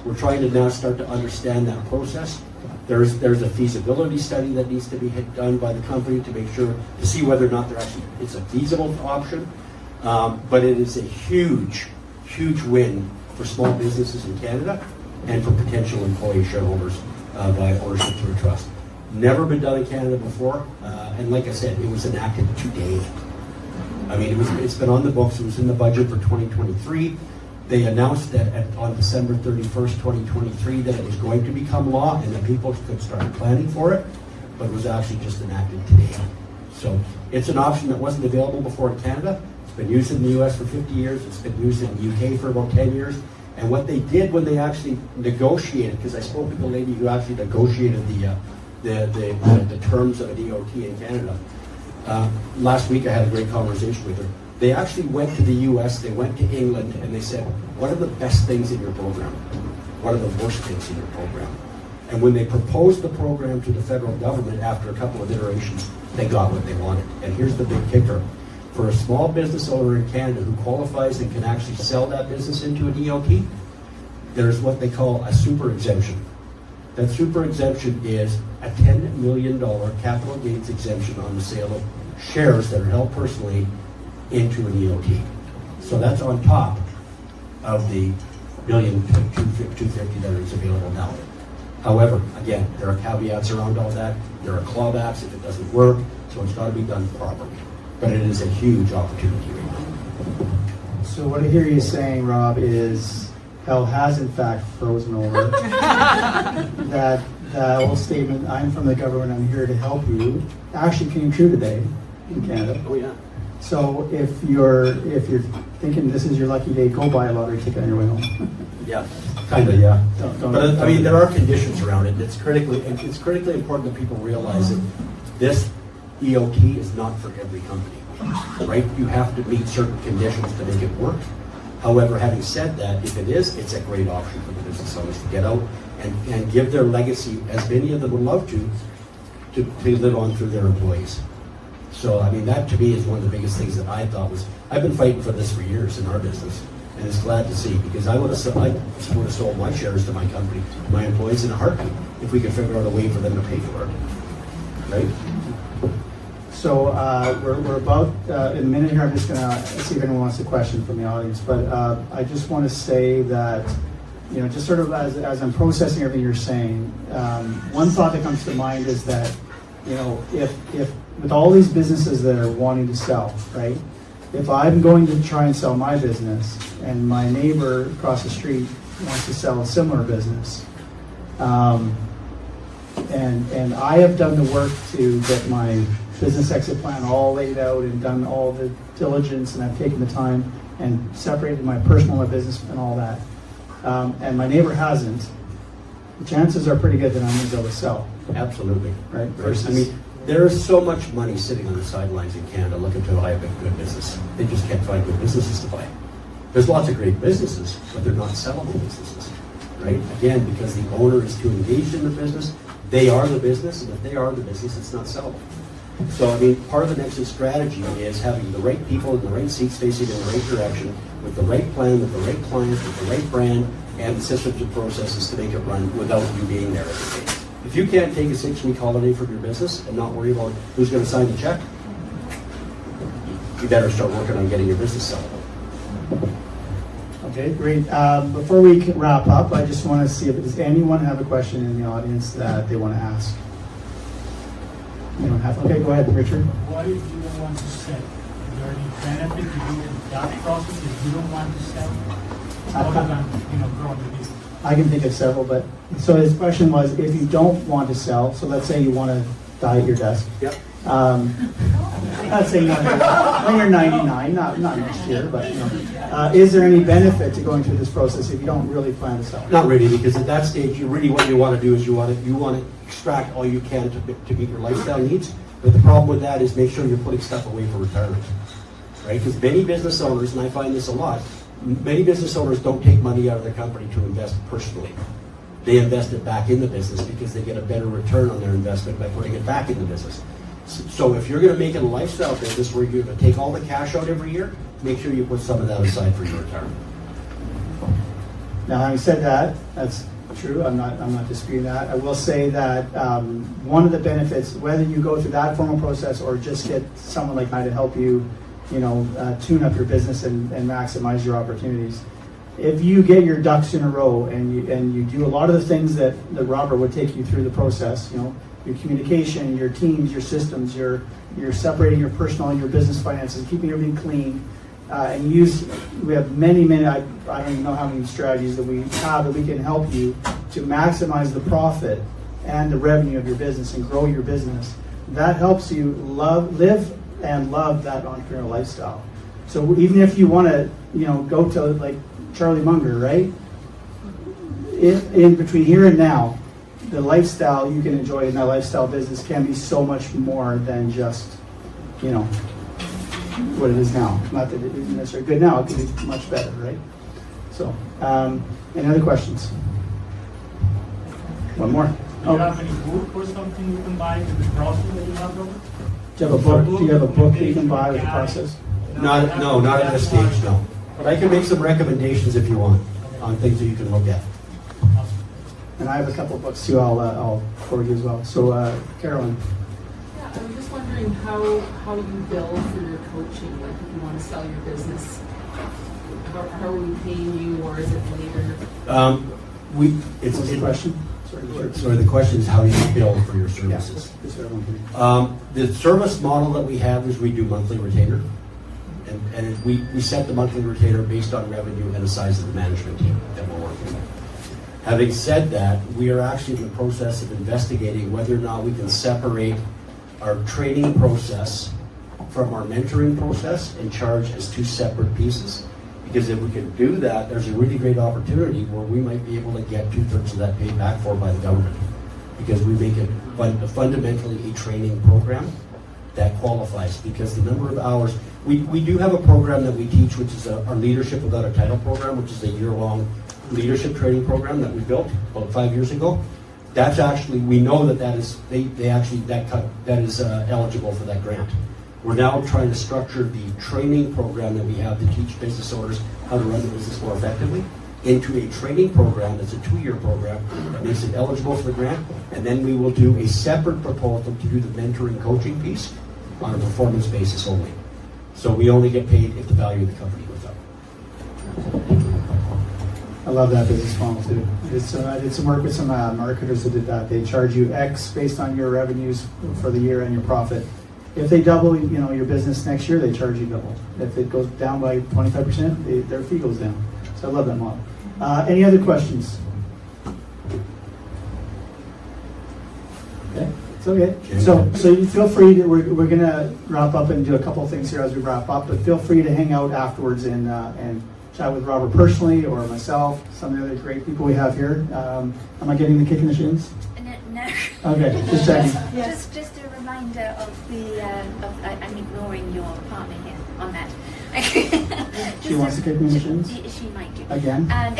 we're trying to now start to understand that process. There's a feasibility study that needs to be done by the company to make sure, to see whether or not it's a feasible option. But it is a huge win for small businesses in Canada and for potential employee shareholders by ownership through a trust. Never been done in Canada before, and like I said, it was enacted today. I mean, it's been on the books. It was in the budget for 2023. They announced that on December 31st, 2023, that it was going to become law and that people could start planning for it, but it was actually just enacted today. So it's an option that wasn't available before in Canada. It's been used in the US for 50 years. It's been used in the UK for about 10 years. And what they did when they actually negotiated, because I spoke with the lady who actually negotiated the terms of an EOT in Canada. Last week I had a great conversation with her. They actually went to the US, they went to England, and they said, what are the best things in your program? What are the worst things in your program? And when they proposed the program to the federal government after a couple of iterations, they got what they wanted. And here's the big kicker. For a small business owner in Canada who qualifies and can actually sell that business into an EOT, there's what they call a super exemption. That super exemption is a $10 million capital gains exemption on the sale of shares that are held personally into an EOT. So that's on top of the $1,250,000 that is available now. However, again, there are caveats around all that. There are clawbacks if it doesn't work, so it's got to be done properly. But it is a huge opportunity right now. So what I hear you saying, Rob, is hell has in fact frozen over. that whole statement, I'm from the government, I'm here to help you, actually came true today in Canada. Oh yeah. So if you're thinking this is your lucky day, go buy a lottery ticket on your way home. Yeah, kind of, yeah. Don't But I mean, there are conditions around it. It's critically important that people realize that this EOT is not for every company, right? You have to meet certain conditions to make it work. However, having said that, if it is, it's a great option for the business owners to get out and give their legacy, as many of them would love to live on through their employees. So, I mean, that to me is one of the biggest things that I thought was, I've been fighting for this for years in our business, and it's glad to see, because I would have sold my shares to my company, to my employees in a heartbeat, if we could figure out a way for them to pay for it, right? So we're about in a minute here. I'm just going to see if anyone wants a question from the audience. But I just want to say that, you know, just sort of as I'm processing everything you're saying, one thought that comes to mind is that, you know, if with all these businesses that are wanting to sell, right, if I'm going to try and sell my business and my neighbor across the street wants to sell a similar business, and I have done the work to get my business exit plan all laid out and done all the diligence, and I've taken the time and separated my personal and my business and all that, and my neighbor hasn't, the chances are pretty good that I'm going to be able to sell. Absolutely. Right. I mean, there is so much money sitting on the sidelines in Canada looking to buy a good business. They just can't find good businesses to buy. There's lots of great businesses, but they're not sellable businesses, right? Again, because the owner is too engaged in the business, they are the business, and if they are the business, it's not sellable. So, I mean, part of the exit strategy is having the right people in the right seats facing in the right direction, with the right plan, with the right clients, with the right brand, and the systems and processes to make it run without you being there every day. If you can't take a 6-week holiday from your business and not worry about who's going to sign the check, you better start working on getting your business sellable. Okay, great. Before we can wrap up, I just want to see if does anyone have a question in the audience that they want to ask. You don't have. Okay, go ahead, Richard. What if you don't want to sell? Is there any benefit to doing that process if you don't want to sell? Other than growing the business. I can think of several, but so his question was, if you don't want to sell, so let's say you want to die at your desk. Yep. Let's say when you're 99, not next year, but is there any benefit to going through this process if you don't really plan to sell? Not really, because at that stage, what you want to do is you want to extract all you can to meet your lifestyle needs. But the problem with that is make sure you're putting stuff away for retirement, right? Because many business owners, and I find this a lot, many business owners don't take money out of their company to invest personally. They invest it back in the business because they get a better return on their investment by putting it back in the business. So if you're going to make it a lifestyle business where you're going to take all the cash out every year, make sure you put some of that aside for your retirement. Now, having said that, that's true. I'm not disputing that. I will say that one of the benefits, whether you go through that formal process or just get someone like I to help you, tune up your business and maximize your opportunities. If you get your ducks in a row and you do a lot of the things that Robert would take you through the process, your communication, your teams, your systems, you're separating your personal and your business finances, keeping everything clean, and we have many, I don't even know how many strategies that we have that we can help you to maximize the profit and the revenue of your business and grow your business. That helps you live and love that entrepreneurial lifestyle. So even if you want to, go to like Charlie Munger, right? In between here and now, the lifestyle you can enjoy in that lifestyle business can be so much more than just, what it is now. Not that it isn't necessarily good now, it could be much better, right? So, any other questions? One more. Do you have any book or something you can buy to the process that you have, Robert? Do you have a book? Do you have a book that you can buy with the process? Not at this stage, no. But I can make some recommendations if you want on things that you can look at. And I have a couple of books too. I'll forward you as well. So, Carolyn. Yeah, I was just wondering how you bill for your coaching. Like, if you want to sell your business, how are we paying you, or is it later? What's the question? Sorry, the question is how you bill for your services. The service model that we have is we do monthly retainer. And we set the monthly retainer based on revenue and the size of the management team that we're working with. Having said that, we are actually in the process of investigating whether or not we can separate our training process from our mentoring process and charge as two separate pieces. Because if we can do that, there's a really great opportunity where we might be able to get 2/3 of that paid back for by the government. Because we make it fundamentally a training program that qualifies, because the number of hours, we do have a program that we teach, which is our Leadership Without a Title program, which is a year-long leadership training program that we built about 5 years ago. That's actually, we know that is eligible for that grant. We're now trying to structure the training program that we have to teach business owners how to run the business more effectively into a training program that's a 2-year program that makes it eligible for the grant, and then we will do a separate proposal to do the mentoring coaching piece on a performance basis only. So we only get paid if the value of the company goes up. I love that business model too. I did some work with some marketers that did that. They charge you X based on your revenues for the year and your profit, If they double, your business next year, they charge you double. If it goes down by 25%, their fee goes down. So I love that model. Any other questions? Okay, it's okay. So you feel free to, we're going to wrap up and do a couple of things here as we wrap up, but feel free to hang out afterwards and chat with Robert personally or myself, some of the other great people we have here. Am I getting the kick in the shins? No. Okay, just checking. Just a reminder of I'm ignoring your partner here on that. She wants to kick me in the shins? She might do. Again? And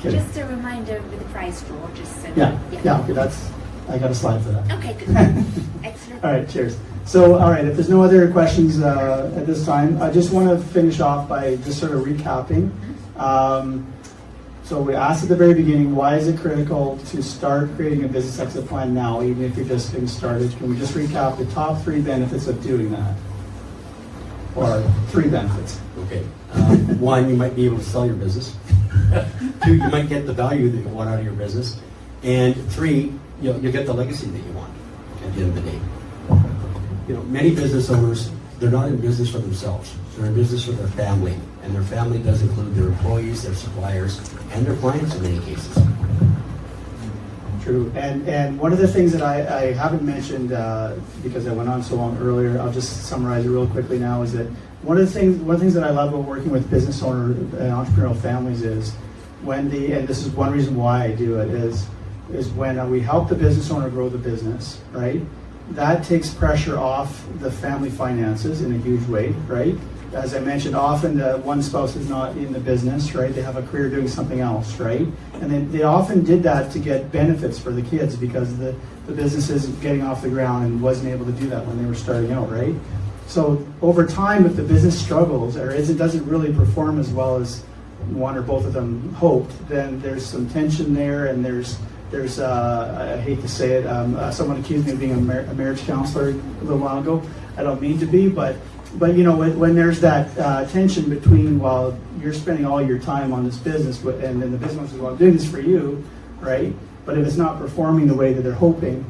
just a reminder with the prize draw, just so. Yeah, okay, I got a slide for that. Okay, good. Excellent. All right, cheers. So, all right, if there's no other questions at this time, I just want to finish off by just sort of recapping. So we asked at the very beginning, why is it critical to start creating a business exit plan now, even if you're just getting started? Can we just recap the top 3 benefits of doing that? Or 3 benefits. Okay. 1, you might be able to sell your business. 2, you might get the value that you want out of your business. And 3, you'll get the legacy that you want at the end of the day. Many business owners, they're not in business for themselves. They're in business for their family. And their family does include their employees, their suppliers, and their clients in many cases. True. And one of the things that I haven't mentioned, because I went on so long earlier, I'll just summarize it real quickly now, is that one of the things that I love about working with business owner and entrepreneurial families is and this is one reason why I do it, is when we help the business owner grow the business, right? That takes pressure off the family finances in a huge way, right? As I mentioned, often the one spouse is not in the business, right? They have a career doing something else, right? And then they often did that to get benefits for the kids because the business is getting off the ground and wasn't able to do that when they were starting out, right? So over time, if the business struggles or doesn't really perform as well as one or both of them hoped, then there's some tension there, and there's I hate to say it, someone accused me of being a marriage counselor a little while ago. I don't mean to be, but when there's that tension between, while you're spending all your time on this business, and then the business is, well, I'm doing this for you, right? But if it's not performing the way that they're hoping,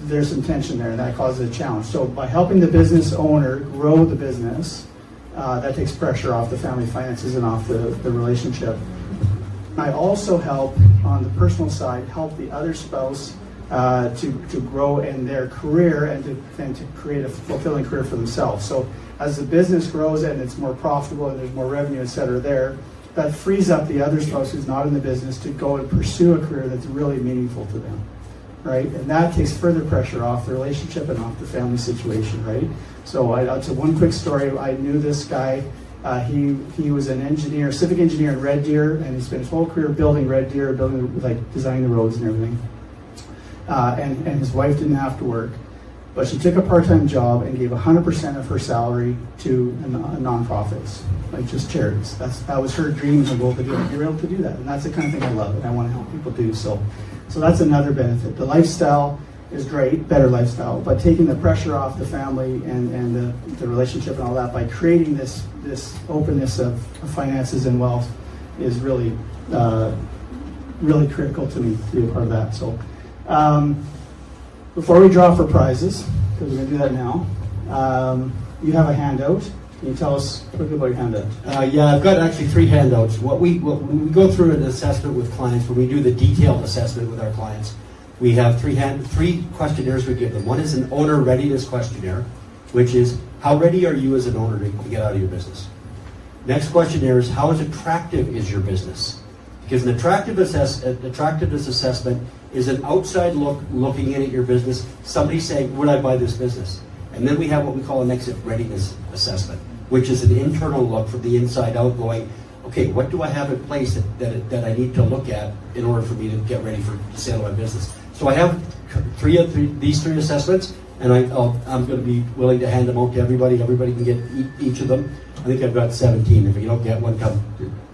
there's some tension there, and that causes a challenge. So by helping the business owner grow the business, that takes pressure off the family finances and off the relationship. I also help, on the personal side, help the other spouse to grow in their career and to create a fulfilling career for themselves. So as the business grows and it's more profitable and there's more revenue, et cetera, that frees up the other spouse who's not in the business to go and pursue a career that's really meaningful to them, right? And that takes further pressure off the relationship and off the family situation, right? So it's one quick story. I knew this guy. He was an engineer, civic engineer in Red Deer, and he spent his whole career building Red Deer, designing the roads and everything. And his wife didn't have to work, but she took a part-time job and gave 100% of her salary to nonprofits, like just charities. That was her dream and her goal to do it. You're able to do that, and that's the kind of thing I love and I want to help people do. So that's another benefit. The lifestyle is great, better lifestyle, but taking the pressure off the family and the relationship and all that by creating this openness of finances and wealth is really really critical to me to be a part of that. So before we draw for prizes, because we're going to do that now, you have a handout. Can you tell us quickly about your handout? Yeah, I've got actually 3 handouts. When we go through an assessment with clients, when we do the detailed assessment with our clients, we have 3 questionnaires we give them. One is an owner readiness questionnaire, which is how ready are you as an owner to get out of your business? Next questionnaire is how attractive is your business? Because an attractiveness assessment is an outside look looking in at your business, somebody saying, would I buy this business? And then we have what we call an exit readiness assessment, which is an internal look from the inside out going, okay, what do I have in place that I need to look at in order for me to get ready for the sale of my business? So I have these 3 assessments, and I'm going to be willing to hand them out to everybody. Everybody can get each of them. I think I've got 17. If you don't get one, come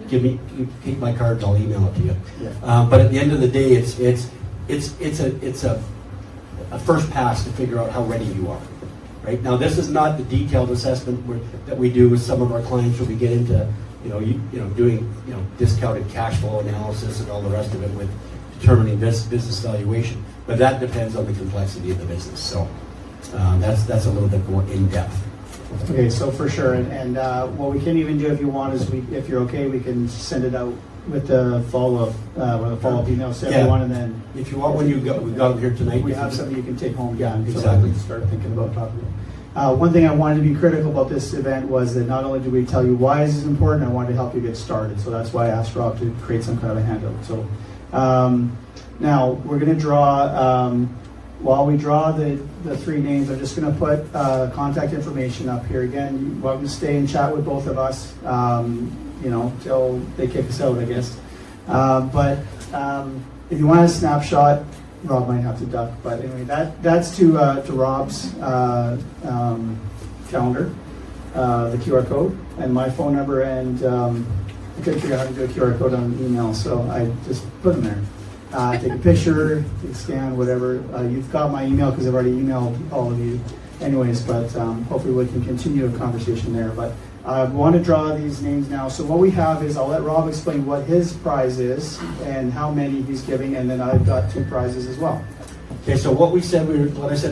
keep my cards. I'll email it to you. Yeah. But at the end of the day, it's a first pass to figure out how ready you are. Right now, this is not the detailed assessment that we do with some of our clients where we get into doing discounted cash flow analysis and all the rest of it with determining business valuation. But that depends on the complexity of the business. So That's a little bit more in depth. Okay, so for sure, and what we can even do if you want is if you're okay, we can send it out with the follow-up email to everyone, and then If you want, when we got it here tonight, we have something you can take home. Yeah, so exactly. Start thinking about talking. One thing I wanted to be critical about this event was that not only do we tell you why this is important, I wanted to help you get started. So that's why I asked Rob to create some kind of a handout. So now we're going to draw. While we draw the three names, I'm just going to put contact information up here. Again, you're welcome to stay and chat with both of us, till they kick us out, I guess. But if you want a snapshot, Rob might have to duck. But anyway, that's to Rob's calendar, the QR code, and my phone number, and I couldn't figure out how to do a QR code on email, so I just put them there. Take a picture, scan, whatever. You've got my email because I've already emailed all of you anyways, but hopefully we can continue a conversation there. But I want to draw these names now. So what we have is, I'll let Rob explain what his prize is and how many he's giving, and then I've got 2 prizes as well. Okay, so what I said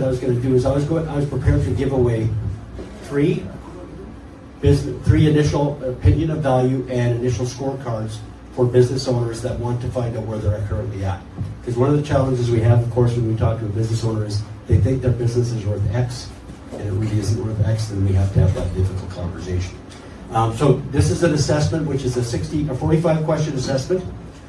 I was going to do is I was prepared to give away 3 initial opinion of value and initial scorecards for business owners that want to find out where they're currently at. Because one of the challenges we have, of course, when we talk to a business owner is they think their business is worth X, and it really isn't worth X, then we have to have that difficult conversation. So this is an assessment, which is a 45 question assessment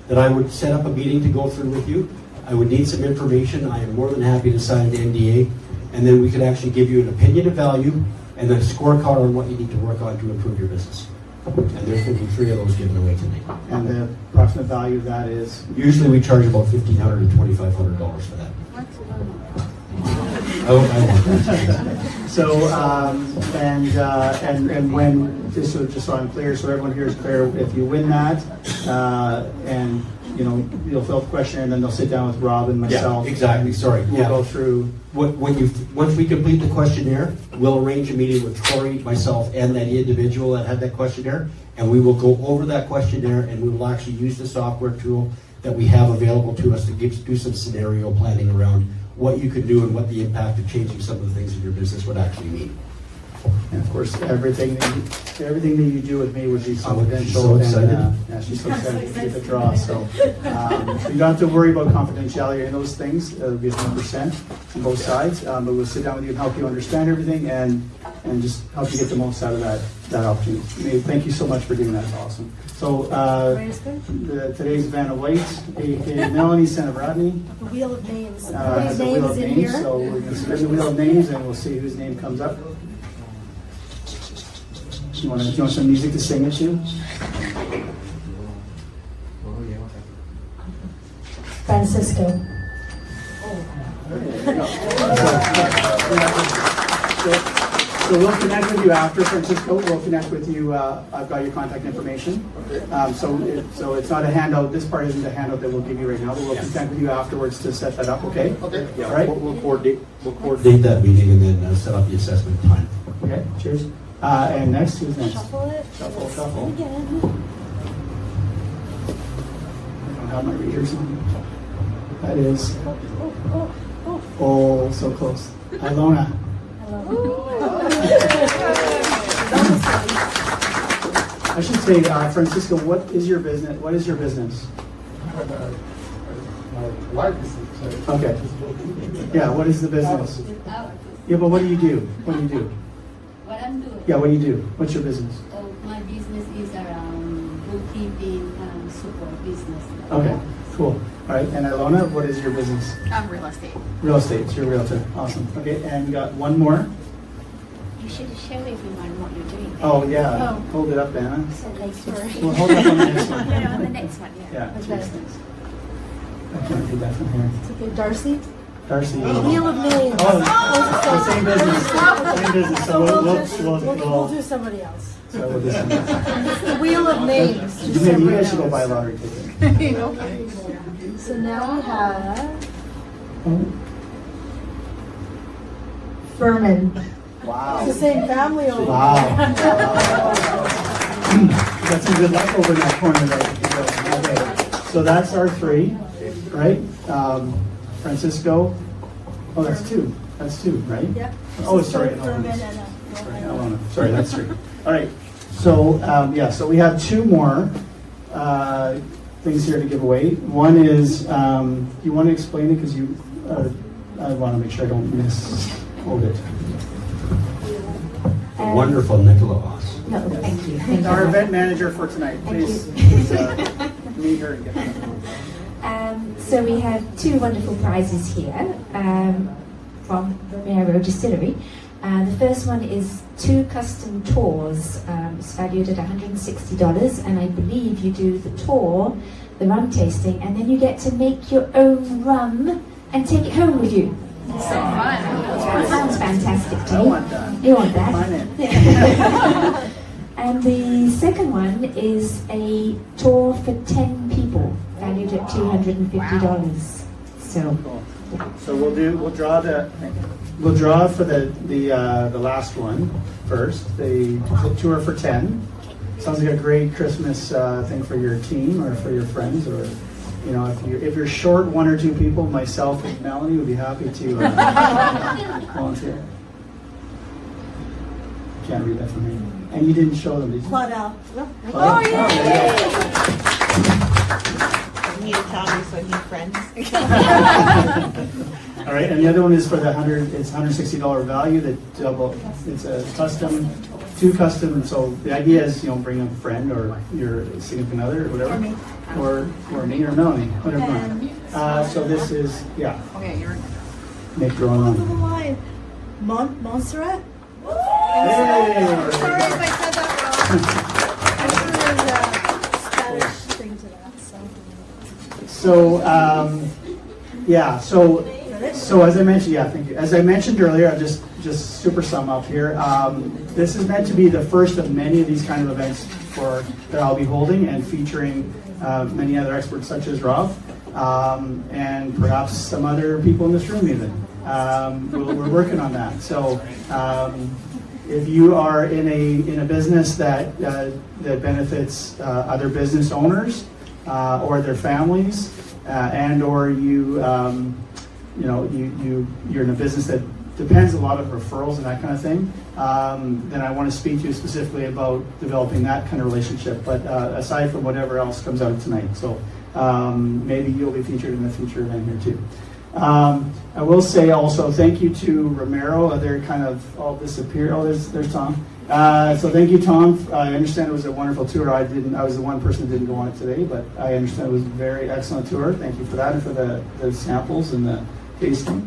that I would set up a meeting to go through with you. I would need some information. I am more than happy to sign an NDA, and then we could actually give you an opinion of value and then a scorecard on what you need to work on to improve your business. And there's going to be 3 of those given away tonight. And the approximate value of that is? Usually we charge about $1,500 to $2,500 for that. So, and when, just so I'm clear, so everyone here is clear, if you win that, and you'll fill out the questionnaire, and then they'll sit down with Rob and myself. Yeah, exactly. Sorry. We'll go through. Once we complete the questionnaire, we'll arrange a meeting with Cory, myself, and that individual that had that questionnaire, and we will go over that questionnaire, and we will actually use the software tool that we have available to us to do some scenario planning around what you could do and what the impact of changing some of the things in your business would actually mean. And of course, everything that you do with me would be confidential. So excited. And she's so excited to get the draw. So you don't have to worry about confidentiality and those things. It'll be 100% on both sides. But we'll sit down with you and help you understand everything and just help you get the most out of that opportunity. Thank you so much for doing that. It's awesome. So today's Vanna White, aka Melanie, son of Rodney. The Wheel of Names. Has a wheel of names. So we're going to spin the wheel of names and we'll see whose name comes up. Do you want some music to sing it to? Francisco. So we'll connect with you after, Francisco. We'll connect with you. I've got your contact information. So it's not a handout. This part isn't a handout that we'll give you right now, but we'll connect with you afterwards to set that up. Okay? Okay. Yeah. All right. We'll coordinate that meeting and then set up the assessment time. Okay. Cheers. And next, who's next? Shuffle it. Shuffle. Again. I don't have my readers on. That is. Oh, so close. Ilona. I should say, Francisco, what is your business? What is your business? Okay. Yeah, what is the business? Yeah, but what do you do? What do you do? What I'm doing? Yeah, what do you do? What's your business? My business is around bookkeeping and support business. Okay, cool. All right, and Ilona, what is your business? Real estate. Real estate, it's your realtor. Awesome. Okay, and we got one more. You should show everyone what you're doing. Oh, yeah. Hold it up, Anna. So they can Well, hold it up on the next one. Yeah, on the next one, yeah. Yeah, Okay. cheers. I can't do that from here. Okay, Darcy. Darcy. Wheel of Names. Oh, the same business. Same business. So We'll we'll do somebody else. so we'll do something. It's the Wheel of Names. Do Maybe you somebody guys should go else. buy a lottery ticket. So now we have Furman. Wow. It's the same family over Wow. Got some good luck over in that corner there. Okay. So that's our 3, right? Francisco. Oh, that's 2. That's two, right? Yep. Oh, sorry. Thurman Alona. and Sorry, Alona. Sorry, that's three. All right. So, so we have two more things here to give away. One is, you want to explain it because I want to make sure I don't misquote it. Wonderful Nicola Voss. No, thank you. Thank Our you. event manager for tonight. Thank Please, meet her and get her. So we have two wonderful prizes here from Romero Distillery. The first one is 2 custom tours. It's valued at $160, and I believe you do the tour, the rum tasting, and then you get to make your own rum and take it home with you. So fun. Sounds fantastic to me. I want that. You want that? Mine in. And the second one is a tour for 10 people, valued at $250. So, So we'll draw for the last one first. The tour for 10. Sounds like a great Christmas thing for your team or for your friends, or if you're short 1 or 2 people, myself and Melanie would be happy to volunteer. Can't read that from me. And you didn't show them, did you? Claudel. Oh, yeah. I need to tell me so he's friends. All right, and the other one is for the it's $160 value. It's a custom, 2 custom. And so the idea is, bring a friend or your significant other or whatever, or me or Melanie, whatever. So this is Okay, you're. make your own Top of the line. line. Montserrat? Hey! Sorry if I said that wrong. I'm sure there's a Spanish thing to that. So as I mentioned, thank you. As I mentioned earlier, I'll just super sum up here. This is meant to be the first of many of these kind of events that I'll be holding and featuring many other experts such as Rob and perhaps some other people in this room even. We're working on that. So if you are in a business that benefits other business owners or their families, and or you're in a business that depends a lot of referrals and that kind of thing, then I want to speak to you specifically about developing that kind of relationship. But aside from whatever else comes out of tonight, so maybe you'll be featured in a future event here too. I will say also thank you to Romero. They're kind of all disappeared. Oh, there's Tom. So thank you, Tom. I understand it was a wonderful tour. I was the one person that didn't go on it today, but I understand it was a very excellent tour. Thank you for that and for the samples and the tasting.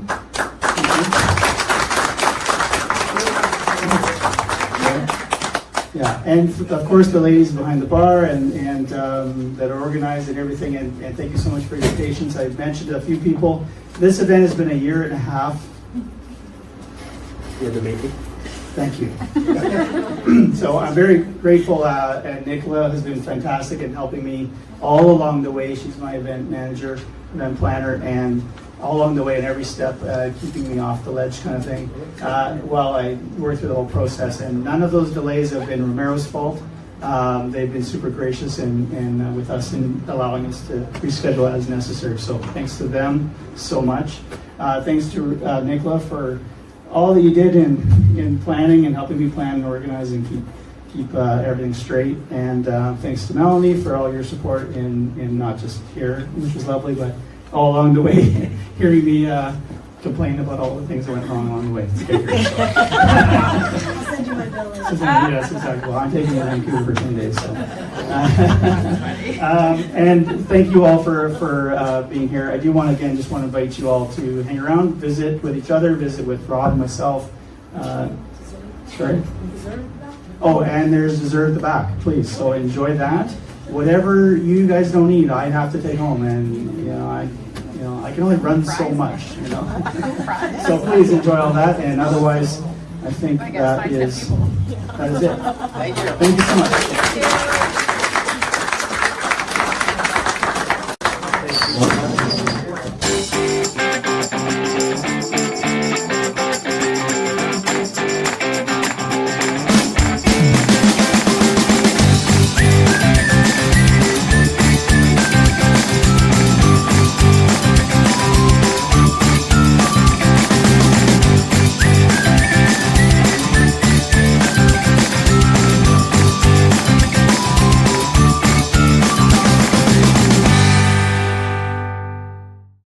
Yeah, and of course the ladies behind the bar and that are organized and everything. And thank you so much for your patience. I've mentioned a few people. This event has been a year and a half. You had to make it. Thank you. So I'm very grateful, and Nicola has been fantastic in helping me all along the way. She's my event manager, event planner, and all along the way in every step, keeping me off the ledge kind of thing, while I work through the whole process. And none of those delays have been Romero's fault. They've been super gracious and with us in allowing us to reschedule as necessary. So thanks to them so much. Thanks to Nicola for all that you did in planning and helping me plan and organize and keep everything straight. And thanks to Melanie for all your support in not just here, which was lovely, but all along the way, hearing me complain about all the things that went wrong along the way to get here. I'll send you my bill. Yes, exactly. Well, I'm taking you to Vancouver for 10 days. So. And thank you all for being here. I do want to invite you all to hang around, visit with each other, visit with Rod and myself. Sorry? Oh, and there's dessert at the back, please. So enjoy that. Whatever you guys don't eat, I have to take home, and I can only run so much, So please enjoy all that, and otherwise, I think that is it. Thank you so much.